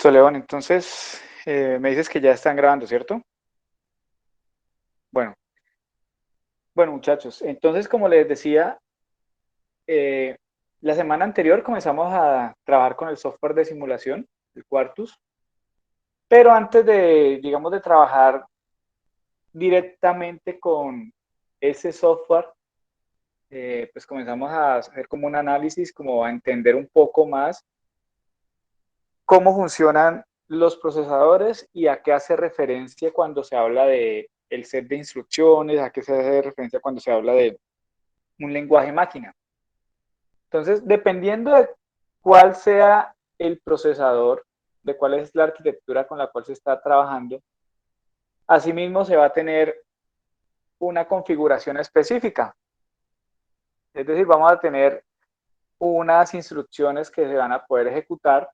Listo, León. Entonces, me dices que ya están grabando, ¿cierto? Bueno, bueno, muchachos. Entonces, como les decía, eh, la semana anterior comenzamos a trabajar con el software de simulación, el Quartus, pero antes de, digamos, de trabajar directamente con ese software, pues comenzamos a hacer como un análisis, como a entender un poco más cómo funcionan los procesadores y a qué hace referencia cuando se habla de el set de instrucciones, a qué se hace referencia cuando se habla de un lenguaje máquina. Entonces, dependiendo de cuál sea el procesador, de cuál es la arquitectura con la cual se está trabajando, asimismo se va a tener una configuración específica. Es decir, vamos a tener unas instrucciones que se van a poder ejecutar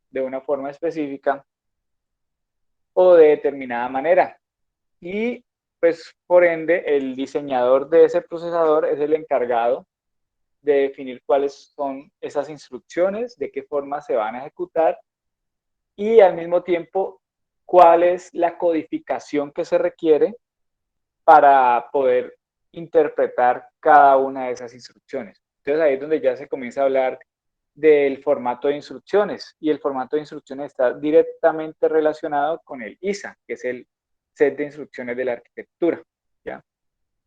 de una forma específica o de determinada manera. Y pues por ende el diseñador de ese procesador es el encargado de definir cuáles son esas instrucciones, de qué forma se van a ejecutar y al mismo tiempo cuál es la codificación que se requiere para poder interpretar cada una de esas instrucciones. Entonces ahí es donde ya se comienza a hablar del formato de instrucciones y el formato de instrucciones está directamente relacionado con el ISA, que es el set de instrucciones de la arquitectura. ¿Ya?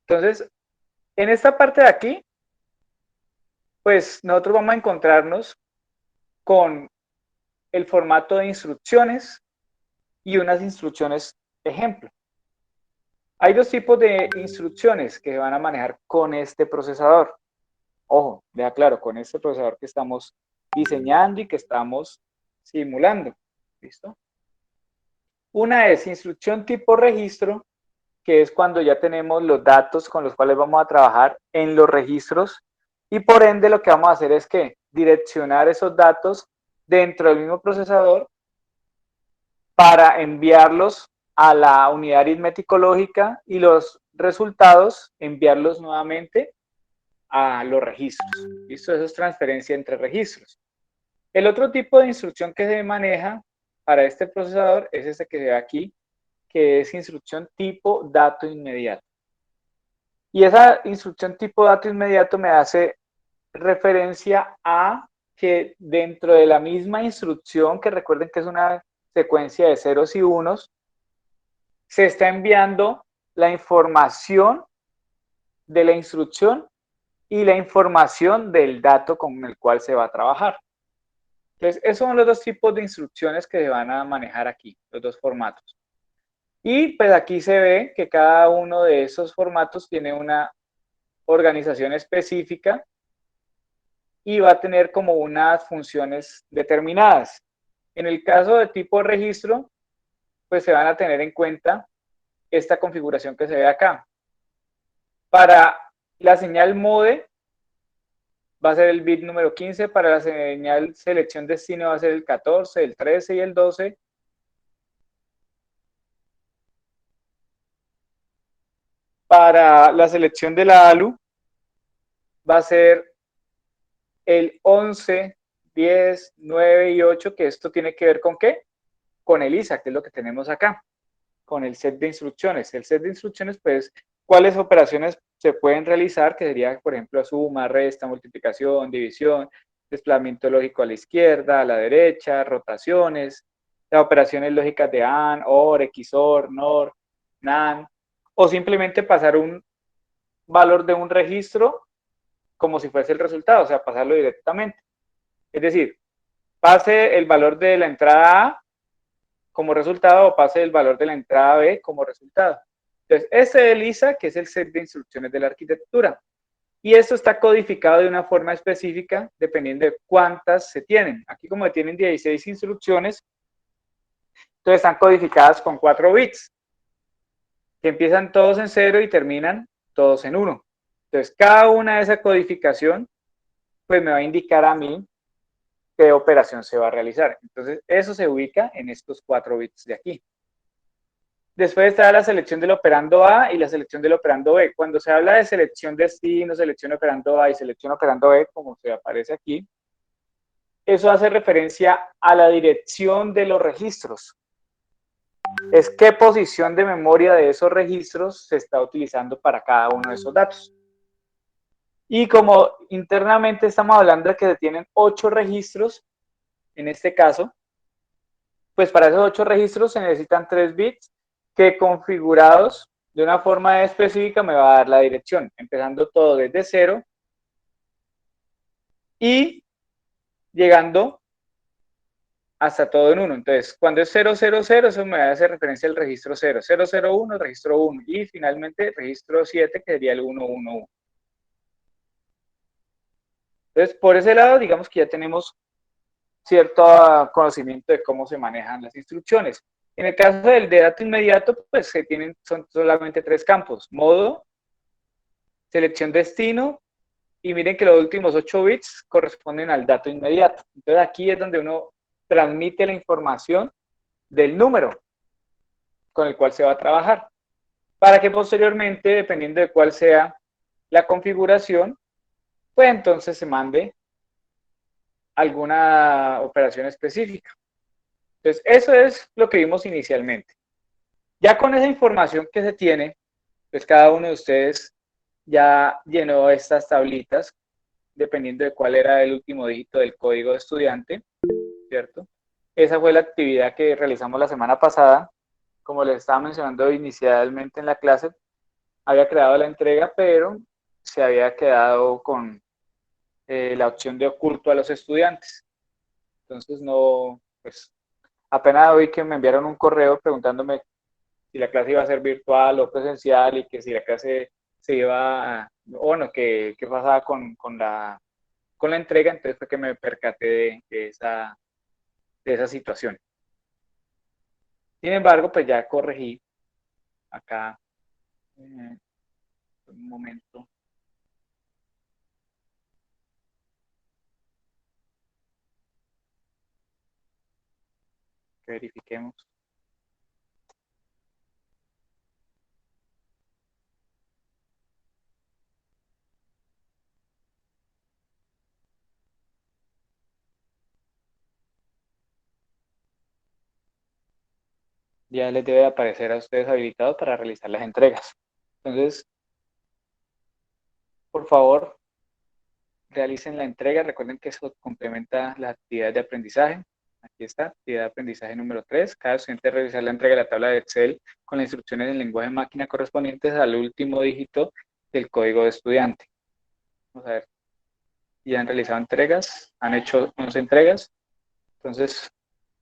Entonces, en esta parte de aquí, pues nosotros vamos a encontrarnos con el formato de instrucciones y unas instrucciones ejemplo. Hay dos tipos de instrucciones que se van a manejar con este procesador. Ojo, deja claro, con este procesador que estamos diseñando y que estamos simulando. ¿Listo? Una es instrucción tipo registro, que es cuando ya tenemos los datos con los cuales vamos a trabajar en los registros y por ende lo que vamos a hacer es que direccionar esos datos dentro del mismo procesador para enviarlos a la unidad aritmético lógica y los resultados enviarlos nuevamente a los registros. ¿Listo? Eso es transferencia entre registros. El otro tipo de instrucción que se maneja para este procesador es este que se ve aquí, que es instrucción tipo dato inmediato. Y esa instrucción tipo dato inmediato me hace referencia a que dentro de la misma instrucción, que recuerden que es una secuencia de ceros y unos, se está enviando la información de la instrucción y la información del dato con el cual se va a trabajar. Entonces, esos son los dos tipos de instrucciones que se van a manejar aquí, los dos formatos. Y pues aquí se ve que cada uno de esos formatos tiene una organización específica y va a tener como unas funciones determinadas. En el caso de tipo registro, pues se van a tener en cuenta esta configuración que se ve acá. Para la señal mode va a ser el bit número 15, para la señal selección destino va a ser el 14, el 13 y el 12. Para la selección de la ALU va a ser el 11, 10, 9 y 8, que esto tiene que ver con ¿qué? Con el ISA, que es lo que tenemos acá, con el set de instrucciones. El set de instrucciones, pues, cuáles operaciones se pueden realizar, que sería, por ejemplo, suma, resta, multiplicación, división, desplazamiento lógico a la izquierda, a la derecha, rotaciones, las operaciones lógicas de AND, OR, XOR, NOR, NAND, o simplemente pasar un valor de un registro como si fuese el resultado, o sea, pasarlo directamente. Es decir, pase el valor de la entrada A como resultado o pase el valor de la entrada B como resultado. Entonces, este es el ISA, que es el set de instrucciones de la arquitectura. Y esto está codificado de una forma específica dependiendo de cuántas se tienen. Aquí como tienen 16 instrucciones, entonces están codificadas con 4 bits, que empiezan todos en 0 y terminan todos en 1. Entonces, cada una de esa codificación, pues me va a indicar a mí qué operación se va a realizar. Entonces, eso se ubica en estos 4 bits de aquí. Después está la selección del operando A y la selección del operando B. Cuando se habla de selección destino, selección operando A y selección operando B, como se aparece aquí, eso hace referencia a la dirección de los registros. Es qué posición de memoria de esos registros se está utilizando para cada uno de esos datos. Y como internamente estamos hablando de que se tienen 8 registros, en este caso, pues para esos 8 registros se necesitan 3 bits que configurados de una forma específica me va a dar la dirección, empezando todo desde 0 y llegando hasta todo en 1. Entonces, cuando es 000, eso me hace referencia al registro 0, 001, registro 1 y finalmente registro 7, que sería el 111. Entonces, por ese lado, digamos que ya tenemos cierto conocimiento de cómo se manejan las instrucciones. En el caso del de dato inmediato, pues se tienen, son solamente 3 campos: modo, selección destino, y miren que los últimos 8 bits corresponden al dato inmediato. Entonces aquí es donde uno transmite la información del número con el cual se va a trabajar, para que posteriormente, dependiendo de cuál sea la configuración, pues entonces se mande alguna operación específica. Entonces, eso es lo que vimos inicialmente. Ya con esa información que se tiene, pues cada uno de ustedes ya llenó estas tablitas, dependiendo de cuál era el último dígito del código de estudiante, ¿cierto? Esa fue la actividad que realizamos la semana pasada. Como les estaba mencionando inicialmente en la clase, había creado la entrega, pero se había quedado con la opción de oculto a los estudiantes. Entonces, no, pues apenas hoy que me enviaron un correo preguntándome si la clase iba a ser virtual o presencial y que si la clase se iba, bueno, qué pasaba con la entrega, entonces fue que me percaté de esa situación. Sin embargo, pues ya corregí acá, un momento, que verifiquemos. Ya les debe aparecer a ustedes habilitados para realizar las entregas. Entonces, por favor, realicen la entrega. Recuerden que eso complementa las actividades de aprendizaje. Aquí está, actividad de aprendizaje número 3. Cada estudiante debe realizar la entrega de la tabla de Excel con las instrucciones en lenguaje máquina correspondientes al último dígito del código de estudiante. Vamos a ver. Ya han realizado entregas, han hecho 11 entregas. Entonces,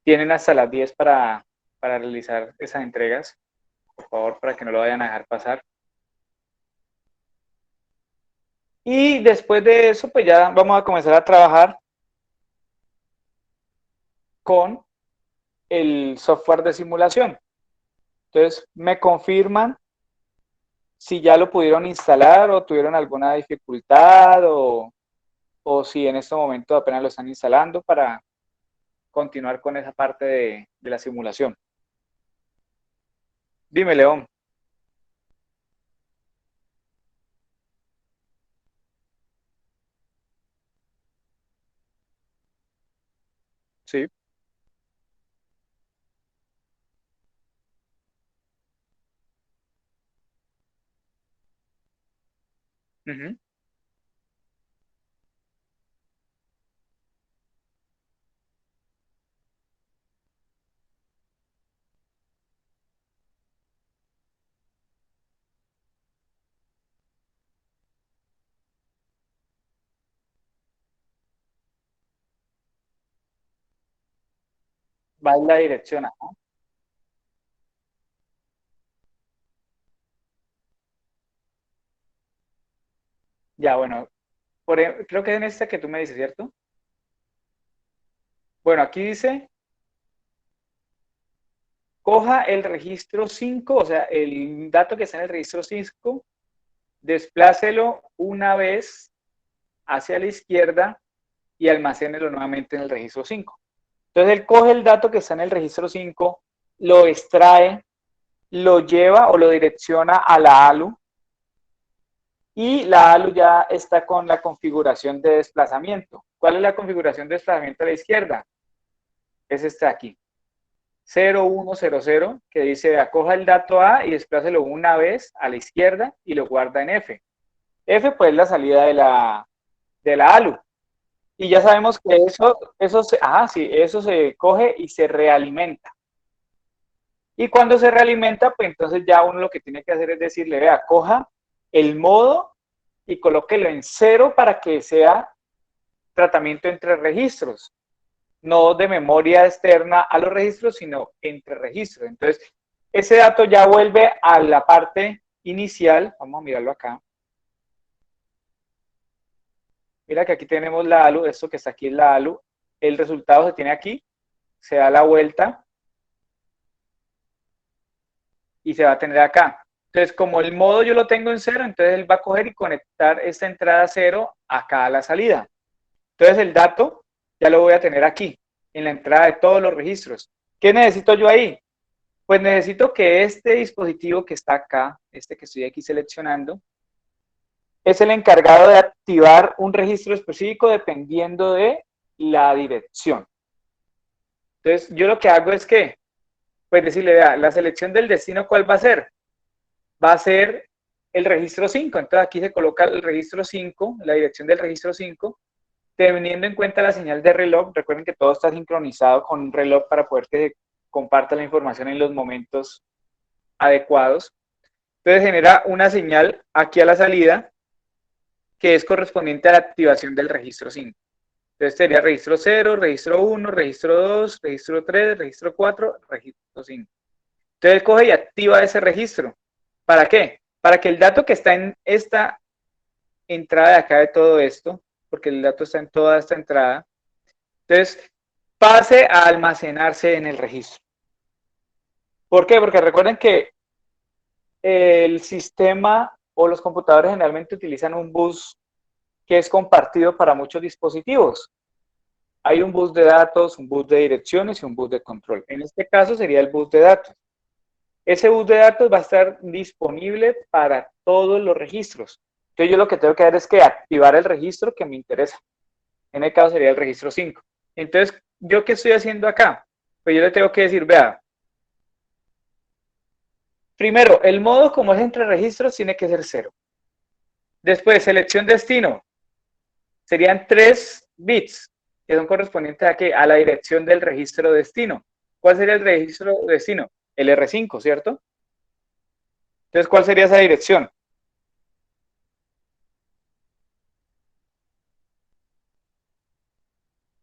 tienen hasta las 10 para realizar esas entregas. Por favor, para que no lo vayan a dejar pasar. Y después de eso, pues ya vamos a comenzar a trabajar con el software de simulación. Entonces, me confirman si ya lo pudieron instalar o tuvieron alguna dificultad o si en este momento apenas lo están instalando para continuar con esa parte de la simulación. Dime, León. Sí. Uh-huh. Va en la dirección. Ajá. Ya, bueno, creo que es en esta que tú me dices, ¿cierto? Bueno, aquí dice, coja el registro 5, o sea, el dato que está en el registro 5, desplácelo una vez hacia la izquierda y almacénelo nuevamente en el registro 5. Entonces él coge el dato que está en el registro 5, lo extrae, lo lleva o lo direcciona a la ALU Y la ALU ya está con la configuración de desplazamiento. ¿Cuál es la configuración de desplazamiento a la izquierda? Es esta aquí. 0100, que dice, acoja el dato A y desplácelo una vez a la izquierda y lo guarda en F. F, pues, la salida de la ALU. Y ya sabemos que eso se coge y se realimenta. Y cuando se realimenta, pues entonces ya uno lo que tiene que hacer es decirle, vea, coja el modo y colóquelo en 0 para que sea tratamiento entre registros, no de memoria externa a los registros, sino entre registros. Entonces, ese dato ya vuelve a la parte inicial. Vamos a mirarlo acá. Mira que aquí tenemos la ALU, esto que está aquí es la ALU. El resultado se tiene aquí, se da la vuelta y se va a tener acá. Entonces, como el modo yo lo tengo en 0, entonces él va a coger y conectar esta entrada 0 acá a la salida. Entonces, el dato ya lo voy a tener aquí, en la entrada de todos los registros. ¿Qué necesito yo ahí? Pues necesito que este dispositivo que está acá, este que estoy aquí seleccionando, es el encargado de activar un registro específico dependiendo de la dirección. Entonces, yo lo que hago es que, pues decirle, vea, la selección del destino, ¿cuál va a ser? Va a ser el registro 5. Entonces, aquí se coloca el registro 5, la dirección del registro 5, teniendo en cuenta la señal de reloj. Recuerden que todo está sincronizado con un reloj para poder que se comparta la información en los momentos adecuados. Entonces, genera una señal aquí a la salida que es correspondiente a la activación del registro 5. Entonces sería registro 0, registro 1, registro 2, registro 3, registro 4, registro 5. Entonces coge y activa ese registro. ¿Para qué? Para que el dato que está en esta entrada de acá de todo esto, porque el dato está en toda esta entrada, entonces pase a almacenarse en el registro. ¿Por qué? Porque recuerden que el sistema o los computadores generalmente utilizan un bus que es compartido para muchos dispositivos. Hay un bus de datos, un bus de direcciones y un bus de control. En este caso sería el bus de datos. Ese bus de datos va a estar disponible para todos los registros. Entonces yo lo que tengo que hacer es que activar el registro que me interesa. En el caso sería el registro 5. Entonces, ¿yo qué estoy haciendo acá? Pues yo le tengo que decir, vea, primero, el modo como es entre registros tiene que ser 0. Después, selección destino. Serían 3 bits que son correspondientes a qué? A la dirección del registro destino. ¿Cuál sería el registro destino? El R5, ¿cierto? Entonces, ¿cuál sería esa dirección?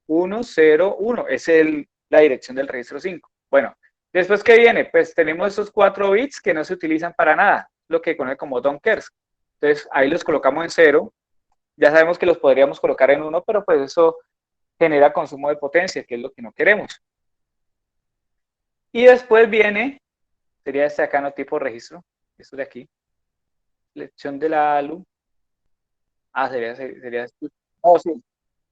101, es la dirección del registro 5. Bueno, después, ¿qué viene? Pues tenemos esos 4 bits que no se utilizan para nada, lo que conoce como don't cares. Entonces, ahí los colocamos en 0. Ya sabemos que los podríamos colocar en 1, pero pues eso genera consumo de potencia, que es lo que no queremos. Y después viene, sería este acá, no tipo registro, esto de aquí, selección de la ALU. Sería. Oh, sí.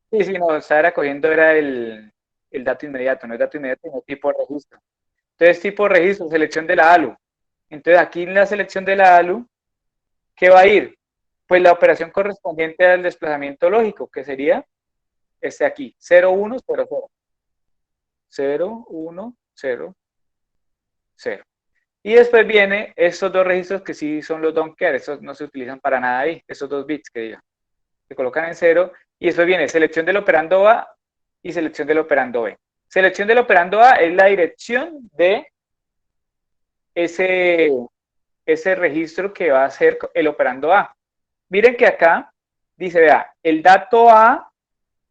Sí, sí, no, estaba cogiendo era el dato inmediato, no es dato inmediato, sino tipo registro. Entonces, tipo registro, selección de la ALU. Entonces, aquí en la selección de la ALU, ¿qué va a ir? Pues la operación correspondiente al desplazamiento lógico, que sería este aquí, 0100. 0100. Y después viene estos dos registros que sí son los don't care, esos no se utilizan para nada ahí, esos dos bits que diga. Se colocan en 0 y después viene selección del operando A y selección del operando B. Selección del operando A es la dirección de ese, ese registro que va a ser el operando A. Miren que acá dice, vea, el dato A,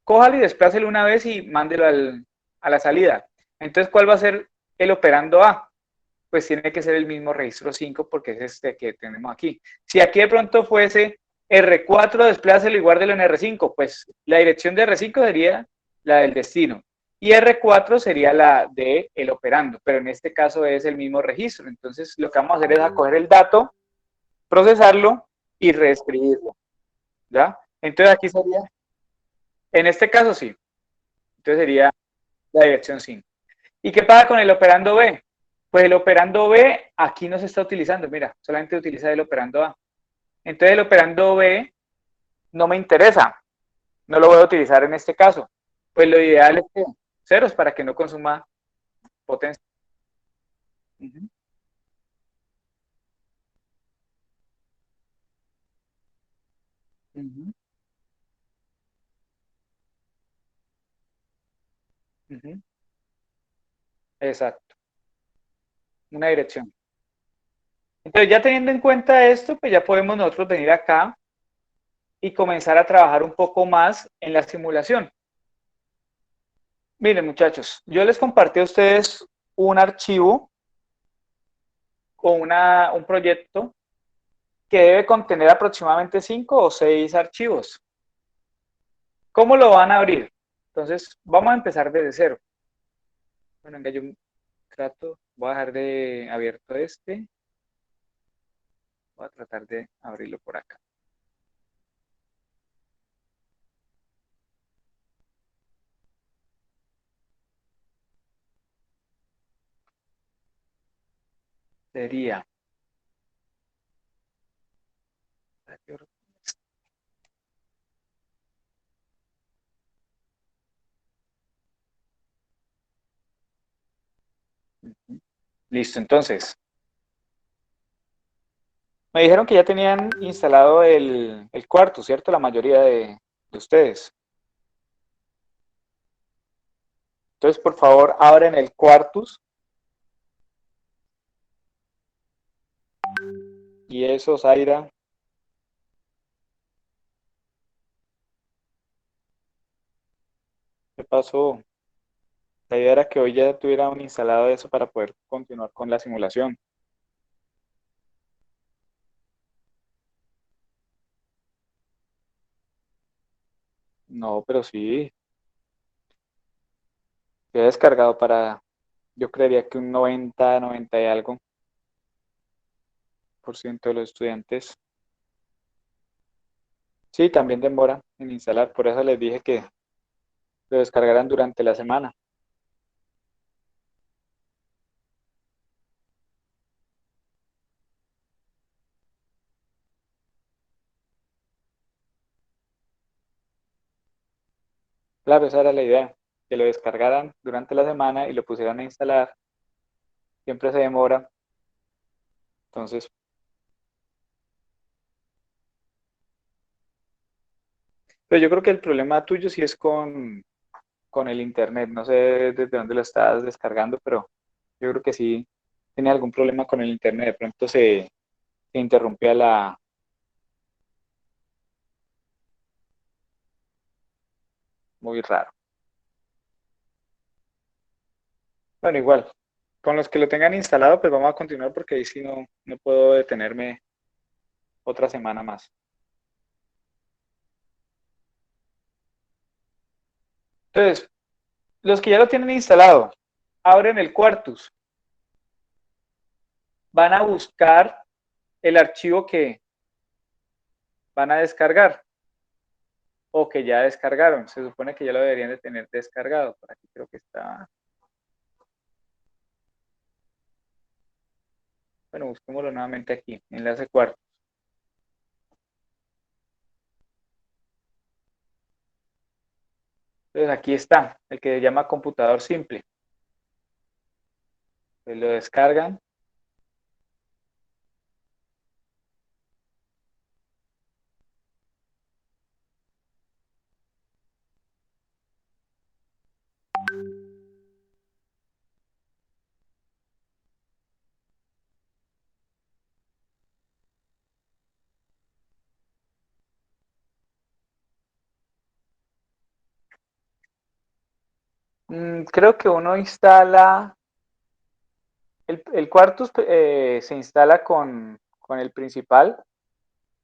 cójalo y desplácelo una vez y mándelo a la salida. Entonces, ¿cuál va a ser el operando A? Pues tiene que ser el mismo registro 5 porque es este que tenemos aquí. Si aquí de pronto fuese R4, desplácelo y guárdelo en R5, pues la dirección de R5 sería la del destino y R4 sería la de el operando, pero en este caso es el mismo registro. Entonces lo que vamos a hacer es acoger el dato, procesarlo y reescribirlo, ¿ya? Entonces aquí sería, en este caso sí, entonces sería la dirección 5. ¿Y qué pasa con el operando B? Pues el operando B aquí no se está utilizando, mira, solamente utiliza el operando A. Entonces el operando B no me interesa, no lo voy a utilizar en este caso. Pues lo ideal es que ceros para que no consuma potencia. Ujú, ujú, ujú. Exacto, una dirección. Entonces ya teniendo en cuenta esto, pues ya podemos nosotros venir acá y comenzar a trabajar un poco más en la simulación. Miren muchachos, yo les compartí a ustedes un archivo o un proyecto que debe contener aproximadamente 5 o 6 archivos. ¿Cómo lo van a abrir? Entonces, vamos a empezar desde cero. Bueno, venga, yo trato, voy a dejar de abierto este, voy a tratar de abrirlo por acá. Sería, listo, entonces, me dijeron que ya tenían instalado el cuarto, ¿cierto? La mayoría de ustedes. Entonces, por favor, abren el Quartus y eso, Zaira, ¿qué pasó? La idea era que hoy ya tuviera un instalado de eso para poder continuar con la simulación. No, pero sí, se ha descargado para, yo creería que un 90, 90 y algo por ciento de los estudiantes. Sí, también demora en instalar, por eso les dije que lo descargaran durante la semana. Claro, esa era la idea, que lo descargaran durante la semana y lo pusieran a instalar. Siempre se demora, entonces, pero yo creo que el problema tuyo sí es con el internet. No sé desde dónde lo estás descargando, pero yo creo que sí tiene algún problema con el internet. De pronto se interrumpía muy raro. Bueno, igual, con los que lo tengan instalado, pues vamos a continuar porque ahí sí no puedo detenerme otra semana más. Entonces, los que ya lo tienen instalado, abren el Quartus, van a buscar el archivo que van a descargar o que ya descargaron. Se supone que ya lo deberían de tener descargado. Por aquí creo que está. Bueno, busquémoslo nuevamente aquí, enlace Quartus. Entonces aquí está, el que se llama computador simple. Pues lo descargan. Creo que uno instala, el Quartus se instala con el principal.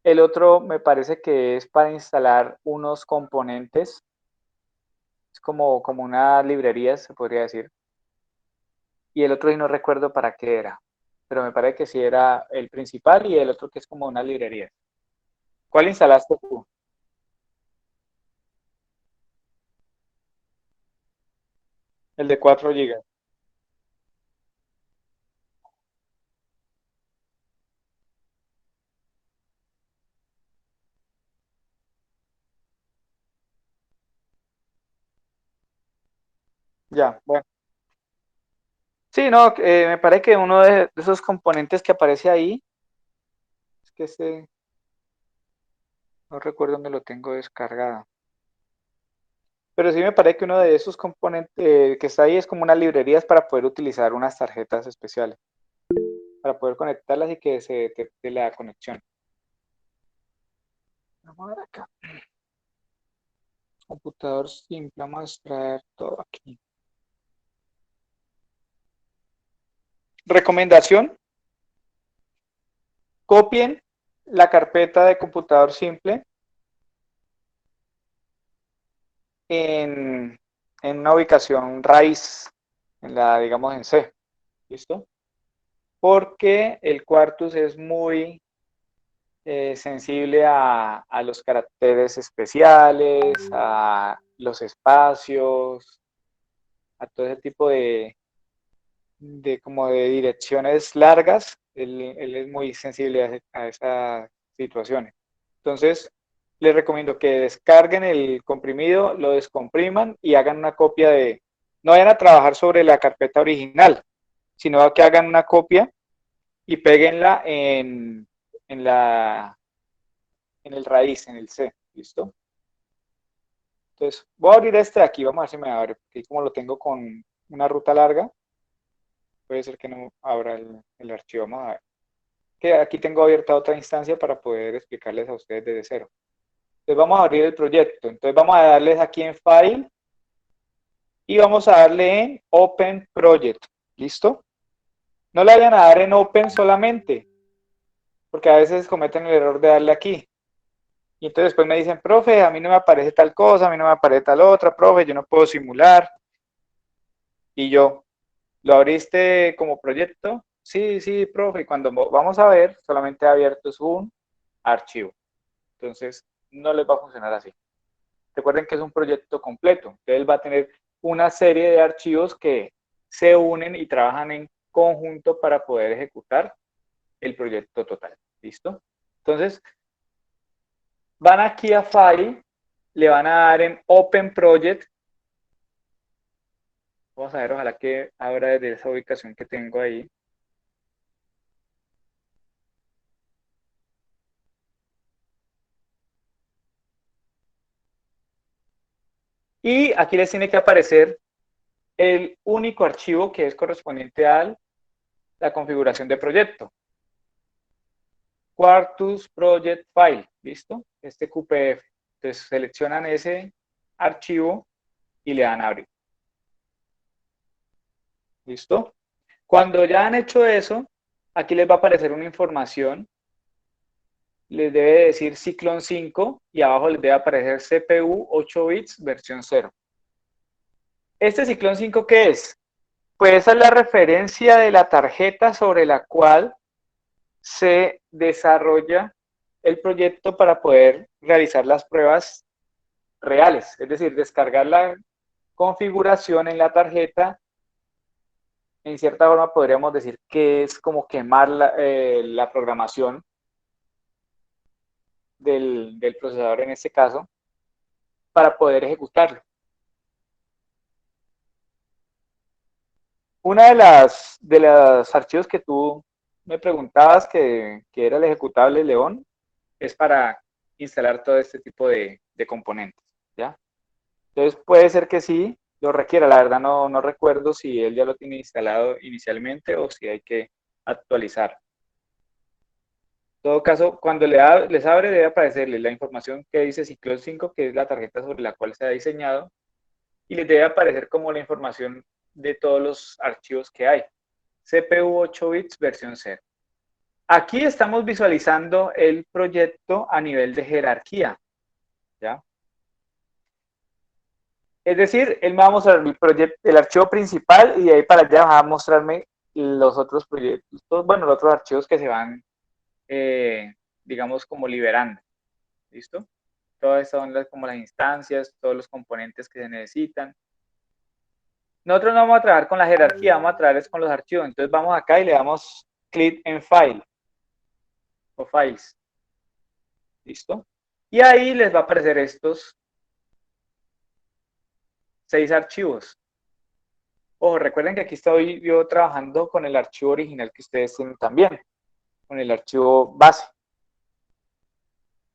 El otro me parece que es para instalar unos componentes. Es como una librería, se podría decir. Y el otro y no recuerdo para qué era. Pero me parece que sí era el principal y el otro que es como una librería. ¿Cuál instalaste tú? El de 4 GB. Ya, bueno. Sí, no, me parece que uno de esos componentes que aparece ahí, es que no recuerdo dónde lo tengo descargado, pero sí me parece que uno de esos componentes que está ahí es como unas librerías para poder utilizar unas tarjetas especiales, para poder conectarlas y que se detecte la conexión. Vamos a ver acá. Computador simple, vamos a extraer todo aquí. Recomendación, copien la carpeta de computador simple en, en una ubicación raíz, digamos, en C. ¿Listo? Porque el Quartus es muy sensible a los caracteres especiales, a los espacios, a todo ese tipo como de direcciones largas. Él es muy sensible a esas situaciones. Entonces, les recomiendo que descarguen el comprimido, lo descompriman y hagan una copia no vayan a trabajar sobre la carpeta original, sino que hagan una copia y péguenla en el raíz, en el C. ¿Listo? Entonces, voy a abrir este de aquí, vamos a ver si me abre, porque como lo tengo con una ruta larga, puede ser que no abra el archivo. Vamos a ver. Que aquí tengo abierta otra instancia para poder explicarles a ustedes desde cero. Entonces vamos a abrir el proyecto. Entonces vamos a darles aquí en File y vamos a darle en Open Project. ¿Listo? No le vayan a dar en Open solamente, porque a veces cometen el error de darle aquí. Y entonces después me dicen, profe, a mí no me aparece tal cosa, a mí no me aparece tal otra, profe, yo no puedo simular. Y yo, ¿lo abriste como proyecto? Sí, sí, profe. Y cuando vamos a ver, solamente abierto es un archivo. Entonces, no les va a funcionar así. Recuerden que es un proyecto completo. Entonces, va a tener una serie de archivos que se unen y trabajan en conjunto para poder ejecutar el proyecto total. ¿Listo? Entonces, van aquí a File, le van a dar en Open Project. Vamos a ver, ojalá que abra desde esa ubicación que tengo ahí. Y aquí les tiene que aparecer el único archivo que es correspondiente a la configuración de proyecto. Quartus Project File, ¿listo? Este QPF. Entonces seleccionan ese archivo y le dan a abrir. ¿Listo? Cuando ya han hecho eso, aquí les va a aparecer una información. Les debe decir Ciclón 5 y abajo les debe aparecer CPU 8 bits versión 0. ¿Este Ciclón 5 qué es? Pues esa es la referencia de la tarjeta sobre la cual se desarrolla el proyecto para poder realizar las pruebas reales, es decir, descargar la configuración en la tarjeta. En cierta forma podríamos decir que es como quemar la programación del procesador en este caso para poder ejecutarlo. Una de los archivos que tú me preguntabas que era el ejecutable León es para instalar todo este tipo de componentes, ¿ya? Entonces puede ser que sí lo requiera, la verdad no recuerdo si él ya lo tiene instalado inicialmente o si hay que actualizar. En todo caso, cuando les abre debe aparecerle la información que dice Ciclón 5, que es la tarjeta sobre la cual se ha diseñado, y les debe aparecer como la información de todos los archivos que hay. CPU 8 bits versión 0. Aquí estamos visualizando el proyecto a nivel de jerarquía, ¿ya? Es decir, él me va a mostrar el archivo principal y de ahí para allá va a mostrarme los otros proyectos, bueno, los otros archivos que se van, digamos, como liberando. ¿Listo? Todas estas son como las instancias, todos los componentes que se necesitan. Nosotros no vamos a trabajar con la jerarquía, vamos a trabajar con los archivos. Entonces vamos acá y le damos clic en File o Files. ¿Listo? Y ahí les va a aparecer estos 6 archivos. Ojo, recuerden que aquí estoy yo trabajando con el archivo original que ustedes tienen también, con el archivo base.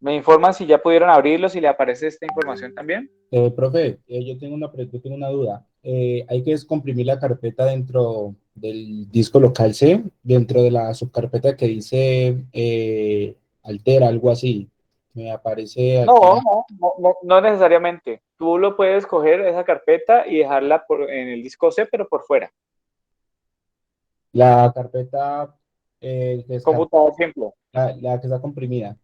¿Me informan si ya pudieron abrirlo, si le aparece esta información también? Profe, yo tengo una duda. ¿Hay que descomprimir la carpeta dentro del disco local C, dentro de la subcarpeta que dice altera, algo así? Me aparece No, aquí no necesariamente. Tú lo puedes coger esa carpeta y dejarla en el disco C, pero por fuera. la carpeta que Computador simple. la que está comprimida.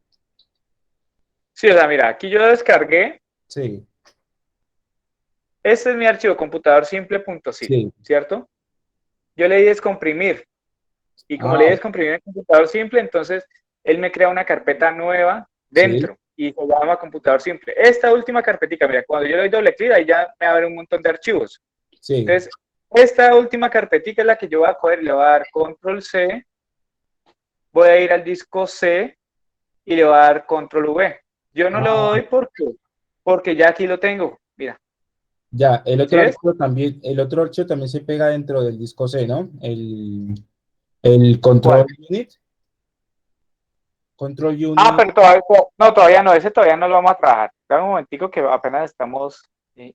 Sí, o sea, mira, aquí yo descargué. Sí, Este es mi archivo computador simple.zip, sí. ¿cierto? Yo le di descomprimir. Y como le di Ah, descomprimir en computador simple, entonces él me crea una carpeta nueva sí, dentro y se llama computador simple. Esta última carpetica, mira, cuando yo le doy doble clic, ahí ya me abre un montón de archivos. sí. Entonces, esta última carpetica es la que yo voy a coger y le voy a dar control C, voy a ir al disco C y le voy a dar control V. Yo no lo Ah, doy porque ya aquí lo tengo. Mira, ya, ¿sí ves? el otro archivo también se pega dentro del disco C, ¿no? El control ¿Cuál? unit, control Ah, unit, pero todavía no, ese todavía no lo vamos a trabajar. Dame un momentico que apenas estamos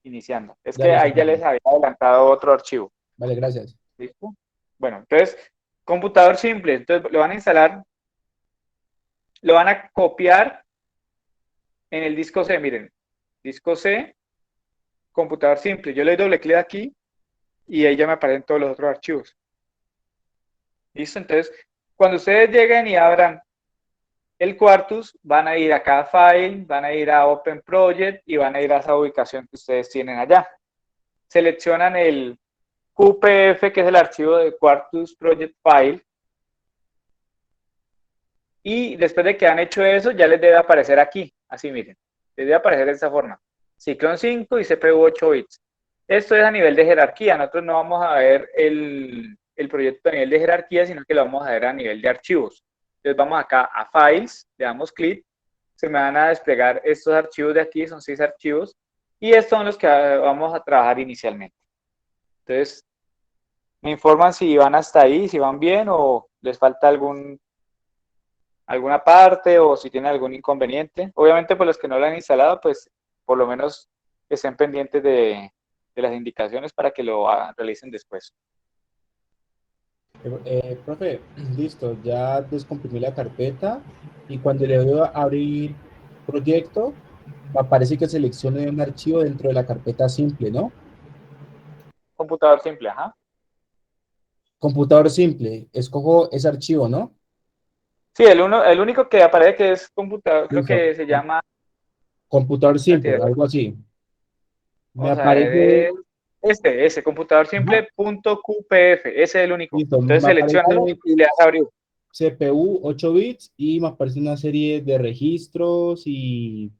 iniciando. Es ya que listo, ahí ya profe. les había adelantado otro archivo. Vale, gracias. ¿Listo? Bueno, entonces, computador simple. Entonces, lo van a instalar, lo van a copiar en el disco C. Miren, disco C, computador simple. Yo le doy doble clic aquí y ahí ya me aparecen todos los otros archivos. ¿Listo? Entonces, cuando ustedes lleguen y abran el Quartus, van a ir acá a File, van a ir a Open Project y van a ir a esa ubicación que ustedes tienen allá. Seleccionan el QPF, que es el archivo de Quartus Project File, y después de que han hecho eso, ya les debe aparecer aquí, así miren, les debe aparecer de esta forma, Ciclón 5 y CPU 8 bits. Esto es a nivel de jerarquía, nosotros no vamos a ver el proyecto a nivel de jerarquía, sino que lo vamos a ver a nivel de archivos. Entonces vamos acá a Files, le damos clic, se me van a desplegar estos archivos de aquí, son 6 archivos, y estos son los que vamos a trabajar inicialmente. Entonces, me informan si van hasta ahí, si van bien o les falta alguna parte o si tienen algún inconveniente. Obviamente, pues los que no lo han instalado, pues por lo menos estén pendientes de las indicaciones para que lo realicen después. Profe, listo, ya descomprimí la carpeta y cuando le doy a abrir proyecto, me aparece que seleccione un archivo dentro de la carpeta simple, ¿no? Computador simple, ajá. Computador simple, escojo ese archivo, ¿no? Sí, el único que aparece que es computador, creo Listo. que se llama, Computador simple, mentira, algo así. Me vamos a ver, aparece, ese, computador ajá, simple punto QPF, ese es el único. listo, Entonces me seleccionalo aparece y le das a abrir. CPU 8 bits y me aparece una serie de registros y,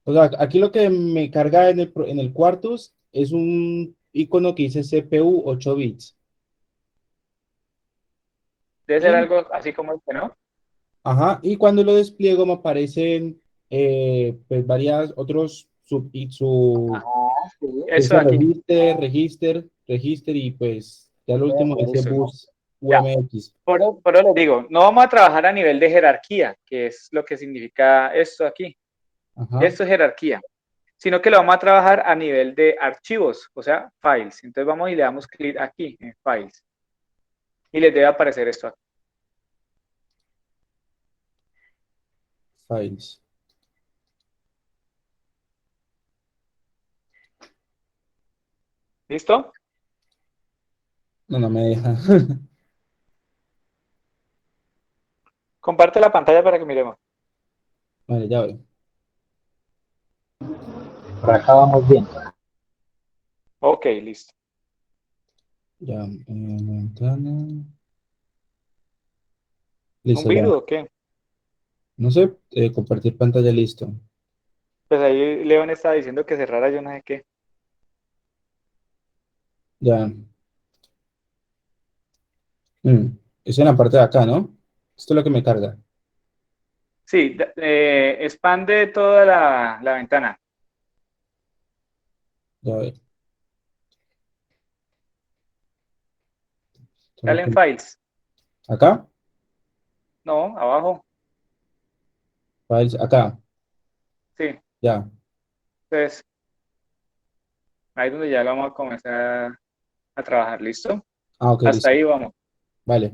o sea, aquí lo que me carga en en el Quartus es un icono que dice CPU 8 bits. Debe ser Y, algo así como este, ¿no? ajá, y cuando lo despliego me aparecen pues varias otros Ajá, sí, que eso dice de aquí. register y pues ya lo último dice Eso. bus Ya, UMX. por eso les digo, no vamos a trabajar a nivel de jerarquía, que es lo que significa esto aquí. Ajá, Esto es jerarquía, sino que lo vamos a trabajar a nivel de archivos, o sea, files. Entonces vamos y le damos clic aquí en files y les debe aparecer esto aquí. files. ¿Listo? No, no me deja. Comparte la pantalla para que miremos. Vale, ya veo. Por acá vamos bien. Ok, listo. Ya, ventana. ¿Un Listo, ya. virus o qué? No sé, compartir pantalla, listo. Pues ahí León estaba diciendo que cerrara yo no sé qué. Ya. Es en la parte de acá, ¿no? Esto es lo que me carga. Sí, expande toda la ventana. Ya veo. Dale en Files. ¿Acá? No, abajo. Files, acá. Sí. Ya. Entonces, ahí es donde ya lo vamos a comenzar a trabajar. ¿Listo? Ah, ok, Hasta listo. ahí vamos. Vale.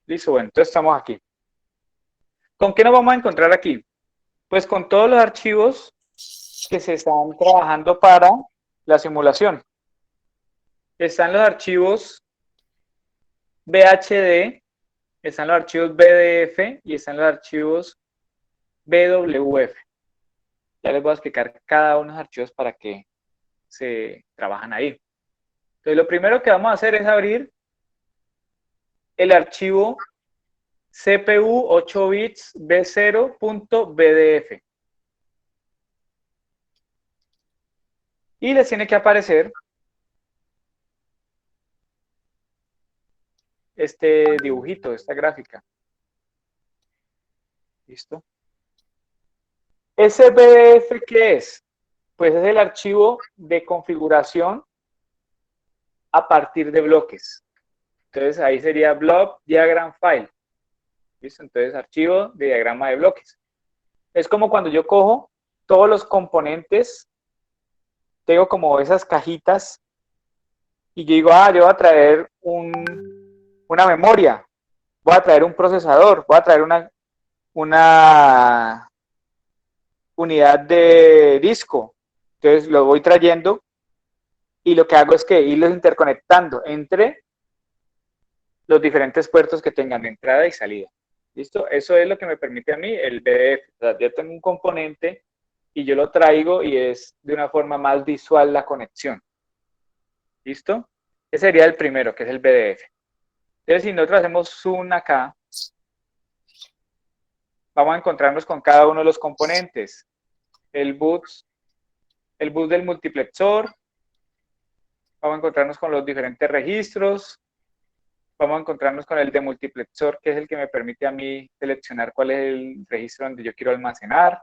Listo, bueno, entonces estamos aquí. ¿Con qué nos vamos a encontrar aquí? Pues con todos los archivos que se están trabajando para la simulación. Están los archivos VHD, están los archivos BDF y están los archivos BWF. Ya les voy a explicar cada uno de los archivos para que se trabajan ahí. Entonces, lo primero que vamos a hacer es abrir el archivo CPU 8 bits B0.bdf. Y les tiene que aparecer este dibujito, esta gráfica. ¿Listo? ¿Ese BDF qué es? Pues es el archivo de configuración a partir de bloques. Entonces ahí sería block diagram file. ¿Listo? Entonces archivo de diagrama de bloques. Es como cuando yo cojo todos los componentes, tengo como esas cajitas y yo digo, yo voy a traer una memoria, voy a traer un procesador, voy a traer una unidad de disco. Entonces lo voy trayendo y lo que hago es que irlos interconectando entre los diferentes puertos que tengan de entrada y salida. ¿Listo? Eso es lo que me permite a mí el BDF. O sea, yo tengo un componente y yo lo traigo y es de una forma más visual la conexión. ¿Listo? Ese sería el primero, que es el BDF. Entonces, si nosotros hacemos zoom acá, vamos a encontrarnos con cada uno de los componentes. El bus del multiplexor, vamos a encontrarnos con los diferentes registros, vamos a encontrarnos con el demultiplexor, que es el que me permite a mí seleccionar cuál es el registro donde yo quiero almacenar.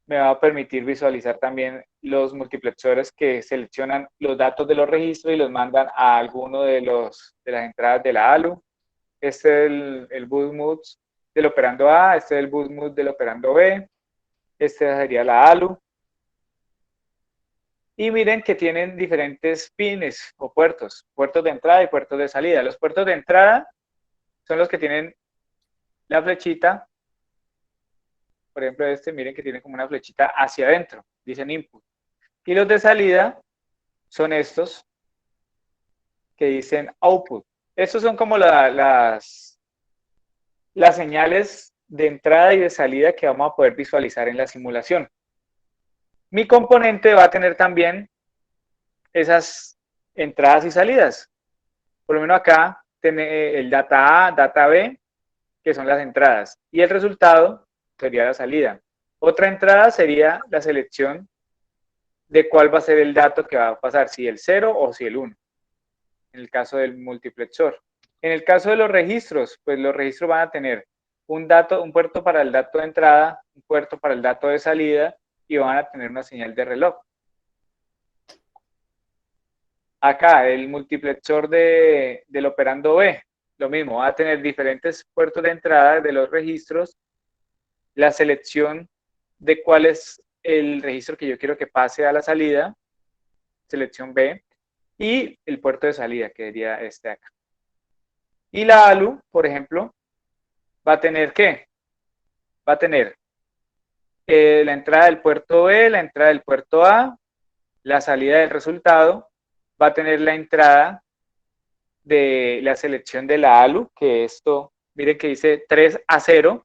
Me va a permitir visualizar también los multiplexores que seleccionan los datos de los registros y los mandan a alguno de las entradas de la ALU. Este es el bus mood del operando A, este es el bus mood del operando B, este sería la ALU. Y miren que tienen diferentes pines o puertos de entrada y puertos de salida. Los puertos de entrada son los que tienen la flechita, por ejemplo miren que tiene como una flechita hacia adentro, dicen input. Y los de salida son estos que dicen output. Estos son como las señales de entrada y de salida que vamos a poder visualizar en la simulación. Mi componente va a tener también esas entradas y salidas. Por lo menos acá tiene el data A, data B, que son las entradas, y el resultado sería la salida. Otra entrada sería la selección de cuál va a ser el dato que va a pasar, si el 0 o si el 1, en el caso del multiplexor. En el caso de los registros, pues los registros van a tener un puerto para el dato de entrada, un puerto para el dato de salida y van a tener una señal de reloj. Acá, el multiplexor del operando B, lo mismo, va a tener diferentes puertos de entrada de los registros, la selección de cuál es el registro que yo quiero que pase a la salida, selección B, y el puerto de salida, que sería este acá. Y la ALU, por ejemplo, va a tener ¿qué? Va a tener la entrada del puerto B, la entrada del puerto A, la salida del resultado, va a tener la entrada de la selección de la ALU, que esto, miren que dice 3 a 0,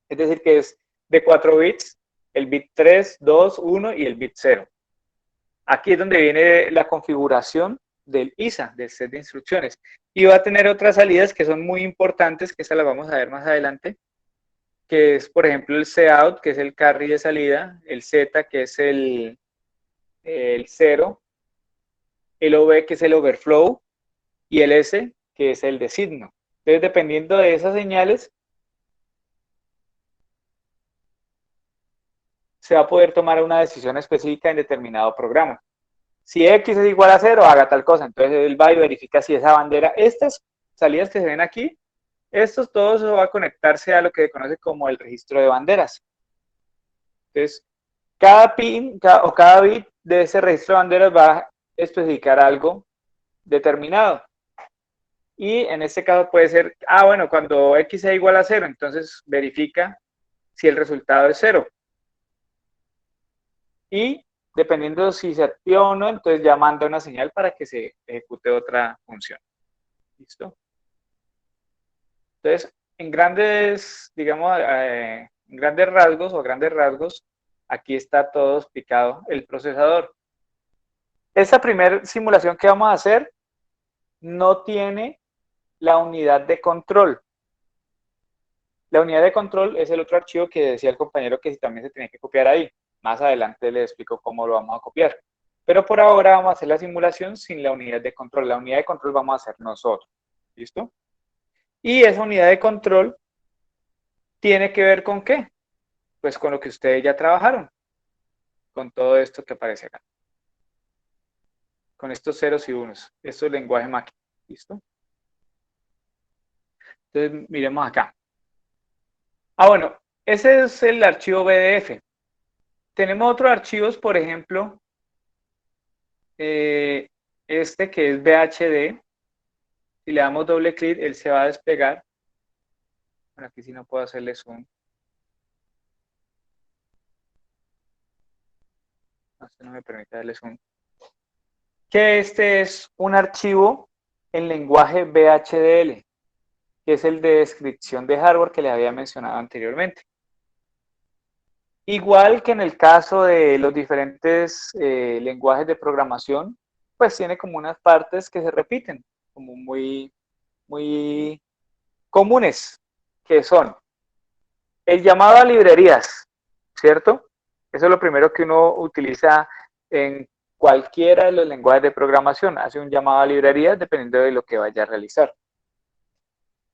es decir, que es de 4 bits, el bit 3, 2, 1 y el bit 0. Aquí es donde viene la configuración del ISA, del set de instrucciones. Y va a tener otras salidas que son muy importantes, que esta la vamos a ver más adelante, que es, por ejemplo, el Cout, que es el carry de salida, el Z, que es el 0, el OV, que es el overflow, y el S, que es el de signo. Entonces, dependiendo de esas señales, se va a poder tomar una decisión específica en determinado programa. Si X es igual a 0, haga tal cosa. Entonces él va y verifica si esa bandera, estas salidas que se ven aquí, estos todos va a conectarse a lo que se conoce como el registro de banderas. Entonces, cada pin o cada bit de ese registro de banderas va a especificar algo determinado. Y en este caso puede ser, bueno, cuando X sea igual a 0, entonces verifica si el resultado es 0. Y dependiendo si se activa o no, entonces ya manda una señal para que se ejecute otra función. ¿Listo? Entonces, en grandes, digamos, en grandes rasgos, aquí está todo explicado el procesador. Esta primera simulación que vamos a hacer no tiene la unidad de control. La unidad de control es el otro archivo que decía el compañero que también se tenía que copiar ahí. Más adelante les explico cómo lo vamos a copiar. Pero por ahora vamos a hacer la simulación sin la unidad de control. La unidad de control vamos a hacer nosotros. ¿Listo? Y esa unidad de control tiene que ver con ¿qué? Pues con lo que ustedes ya trabajaron. Con todo esto que aparece acá. Con estos ceros y unos. Esto es lenguaje máquina. ¿Listo? Entonces, miremos acá. Bueno, ese es el archivo BDF. Tenemos otros archivos, por ejemplo, este que es VHD. Si le damos doble clic, él se va a desplegar. Bueno, aquí sí no puedo hacerle zoom. No me permite darle zoom. Que este es un archivo en lenguaje VHDL, que es el de descripción de hardware que les había mencionado anteriormente. Igual que en el caso de los diferentes lenguajes de programación, pues tiene como unas partes que se repiten, como muy comunes, que son el llamado a librerías, ¿cierto? Eso es lo primero que uno utiliza en cualquiera de los lenguajes de programación. Hace un llamado a librerías dependiendo de lo que vaya a realizar.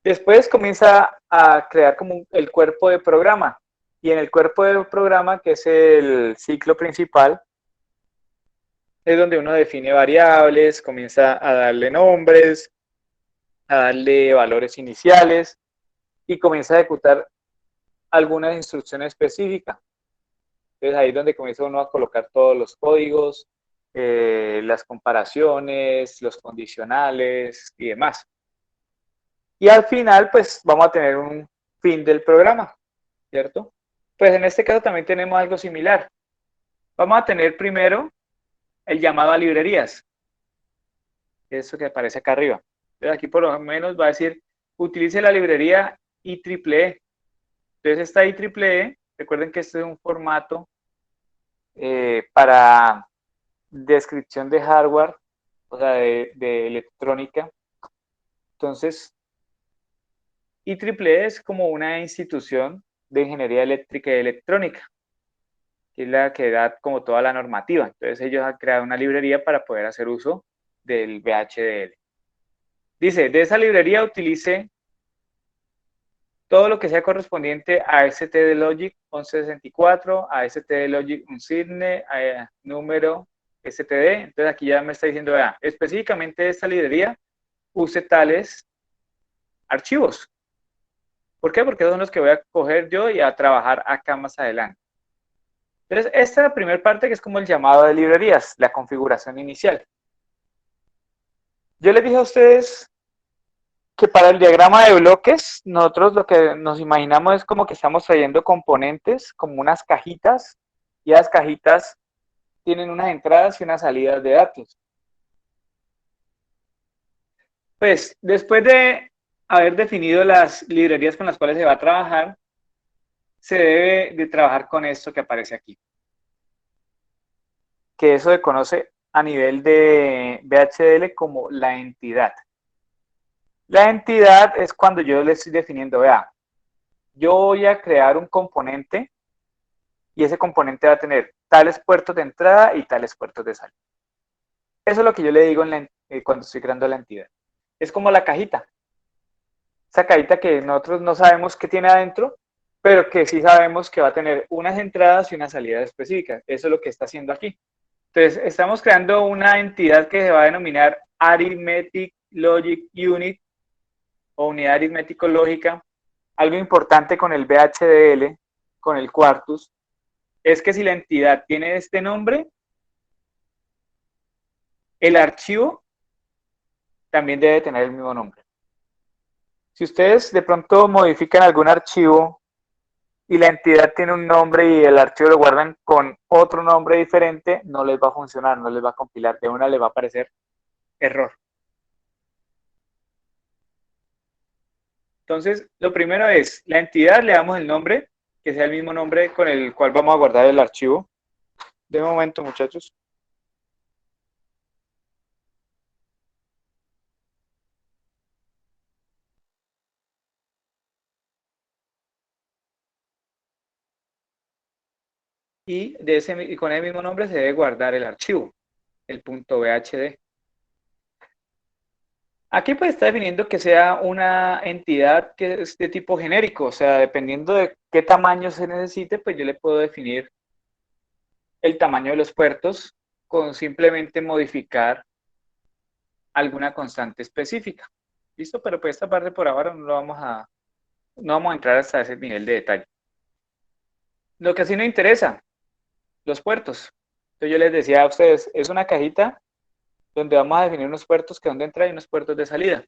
Después comienza a crear como el cuerpo de programa. Y en el cuerpo de programa, que es el ciclo principal, es donde uno define variables, comienza a darle nombres, a darle valores iniciales y comienza a ejecutar algunas instrucciones específicas. Entonces ahí es donde comienza uno a colocar todos los códigos, las comparaciones, los condicionales y demás. Y al final, pues vamos a tener un fin del programa, ¿cierto? Pues en este caso también tenemos algo similar. Vamos a tener primero el llamado a librerías. Eso que aparece acá arriba. Entonces aquí por lo menos va a decir, utilice la librería IEEE. Entonces esta IEEE, recuerden que este es un formato para descripción de hardware, o sea, de electrónica. Entonces, IEEE es como una institución de ingeniería eléctrica y electrónica, que es la que da como toda la normativa. Entonces ellos han creado una librería para poder hacer uso del VHDL. Dice, de esa librería utilice todo lo que sea correspondiente a STD-Logic 1164, a STD-Logic Unsigne, a número STD. Entonces aquí ya me está diciendo, vea, específicamente esta librería use tales archivos. ¿Por qué? Porque son los que voy a coger yo y a trabajar acá más adelante. Entonces, esta es la primera parte que es como el llamado de librerías, la configuración inicial. Yo les dije a ustedes que para el diagrama de bloques, nosotros lo que nos imaginamos es como que estamos trayendo componentes, como unas cajitas, y las cajitas tienen unas entradas y unas salidas de datos. Pues, después de haber definido las librerías con las cuales se va a trabajar, se debe de trabajar con esto que aparece aquí. Que eso se conoce a nivel de VHDL como la entidad. La entidad es cuando yo le estoy definiendo, vea, yo voy a crear un componente y ese componente va a tener tales puertos de entrada y tales puertos de salida. Eso es lo que yo le digo cuando estoy creando la entidad. Es como la cajita. Esa cajita que nosotros no sabemos qué tiene adentro, pero que sí sabemos que va a tener unas entradas y unas salidas específicas. Eso es lo que está haciendo aquí. Entonces, estamos creando una entidad que se va a denominar Arithmetic Logic Unit o unidad aritmético-lógica. Algo importante con el VHDL, con el Quartus, es que si la entidad tiene este nombre, el archivo también debe tener el mismo nombre. Si ustedes de pronto modifican algún archivo y la entidad tiene un nombre y el archivo lo guardan con otro nombre diferente, no les va a funcionar, no les va a compilar, de una les va a aparecer error. Entonces, lo primero es, la entidad le damos el nombre, que sea el mismo nombre con el cual vamos a guardar el archivo. De momento, muchachos. Y con el mismo nombre se debe guardar el archivo, el .bhd. Aquí pues está definiendo que sea una entidad que es de tipo genérico, o sea, dependiendo de qué tamaño se necesite, pues yo le puedo definir el tamaño de los puertos con simplemente modificar alguna constante específica. ¿Listo? Pero pues esta parte por ahora no vamos a entrar hasta ese nivel de detalle. Lo que sí nos interesa, los puertos. Entonces yo les decía a ustedes, es una cajita donde vamos a definir unos puertos que son de entrada y unos puertos de salida.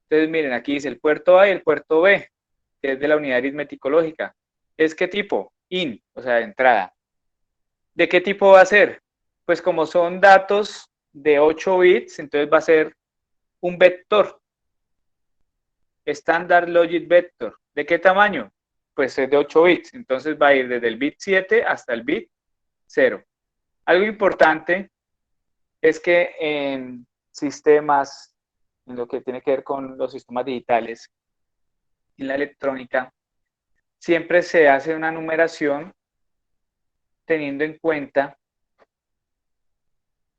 Entonces miren, aquí dice el puerto A y el puerto B, que es de la unidad aritmético-lógica. ¿Es qué tipo? IN, o sea, de entrada. ¿De qué tipo va a ser? Pues como son datos de 8 bits, entonces va a ser un vector. Standard Logic Vector. ¿De qué tamaño? Pues es de 8 bits, entonces va a ir desde el bit 7 hasta el bit 0. Algo importante es que en sistemas, en lo que tiene que ver con los sistemas digitales, en la electrónica, siempre se hace una numeración teniendo en cuenta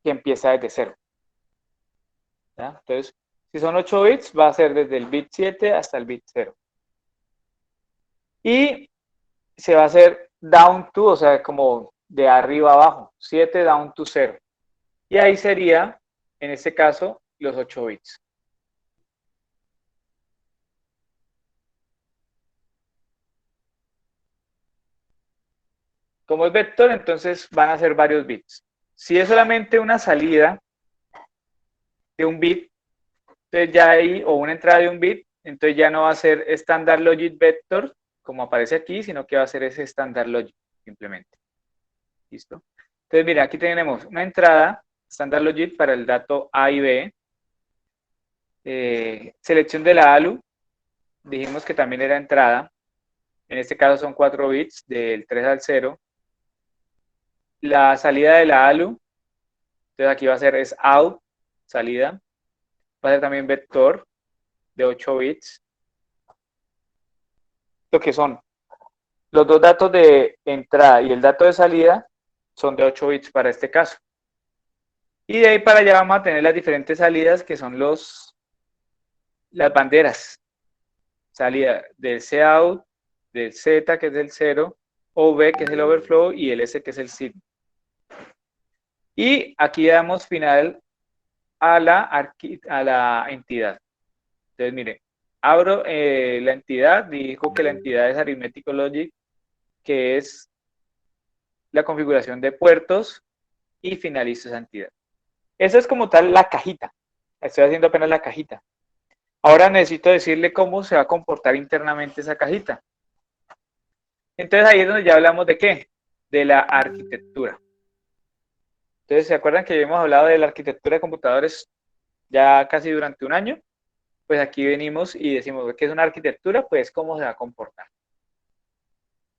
que empieza desde 0. ¿Ya? Entonces, si son 8 bits, va a ser desde el bit 7 hasta el bit 0. Y se va a hacer down to, o sea, como de arriba a abajo, 7 down to 0. Y ahí sería, en este caso, los 8 bits. Como es vector, entonces van a ser varios bits. Si es solamente una salida de un bit, entonces ya ahí, o una entrada de un bit, entonces ya no va a ser Standard Logic Vector, como aparece aquí, sino que va a ser ese Standard Logic, simplemente. ¿Listo? Entonces, mira, aquí tenemos una entrada, Standard Logic para el dato A y B. Selección de la ALU, dijimos que también era entrada. En este caso son 4 bits, del 3 al 0. La salida de la ALU, entonces aquí va a ser es out, salida. Va a ser también vector de 8 bits. Lo que son los dos datos de entrada y el dato de salida son de 8 bits para este caso. Y de ahí para allá vamos a tener las diferentes salidas que son las banderas. Salida del Cout, del Z que es el 0, OV que es el overflow y el S que es el signo. Y aquí damos final a la entidad. Entonces, mire, abro la entidad, digo que la entidad es Arithmetic Logic, que es la configuración de puertos, y finalizo esa entidad. Esa es como tal la cajita. Estoy haciendo apenas la cajita. Ahora necesito decirle cómo se va a comportar internamente esa cajita. Entonces ahí es donde ya hablamos de qué, de la arquitectura. Entonces, ¿se acuerdan que ya hemos hablado de la arquitectura de computadores ya casi durante un año? Pues aquí venimos y decimos, ¿qué es una arquitectura? Pues cómo se va a comportar.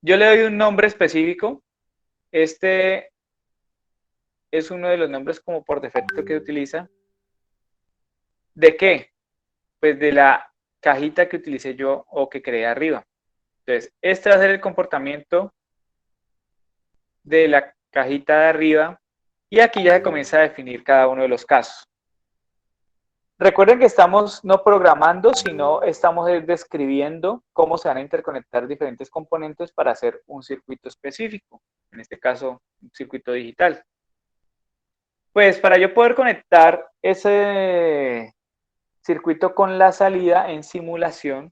Yo le doy un nombre específico. Este es uno de los nombres como por defecto que se utiliza. ¿De qué? Pues de la cajita que utilicé yo o que creé arriba. Entonces, este va a ser el comportamiento de la cajita de arriba y aquí ya se comienza a definir cada uno de los casos. Recuerden que estamos no programando, sino estamos describiendo cómo se van a interconectar diferentes componentes para hacer un circuito específico, en este caso, un circuito digital. Pues para yo poder conectar ese circuito con la salida en simulación,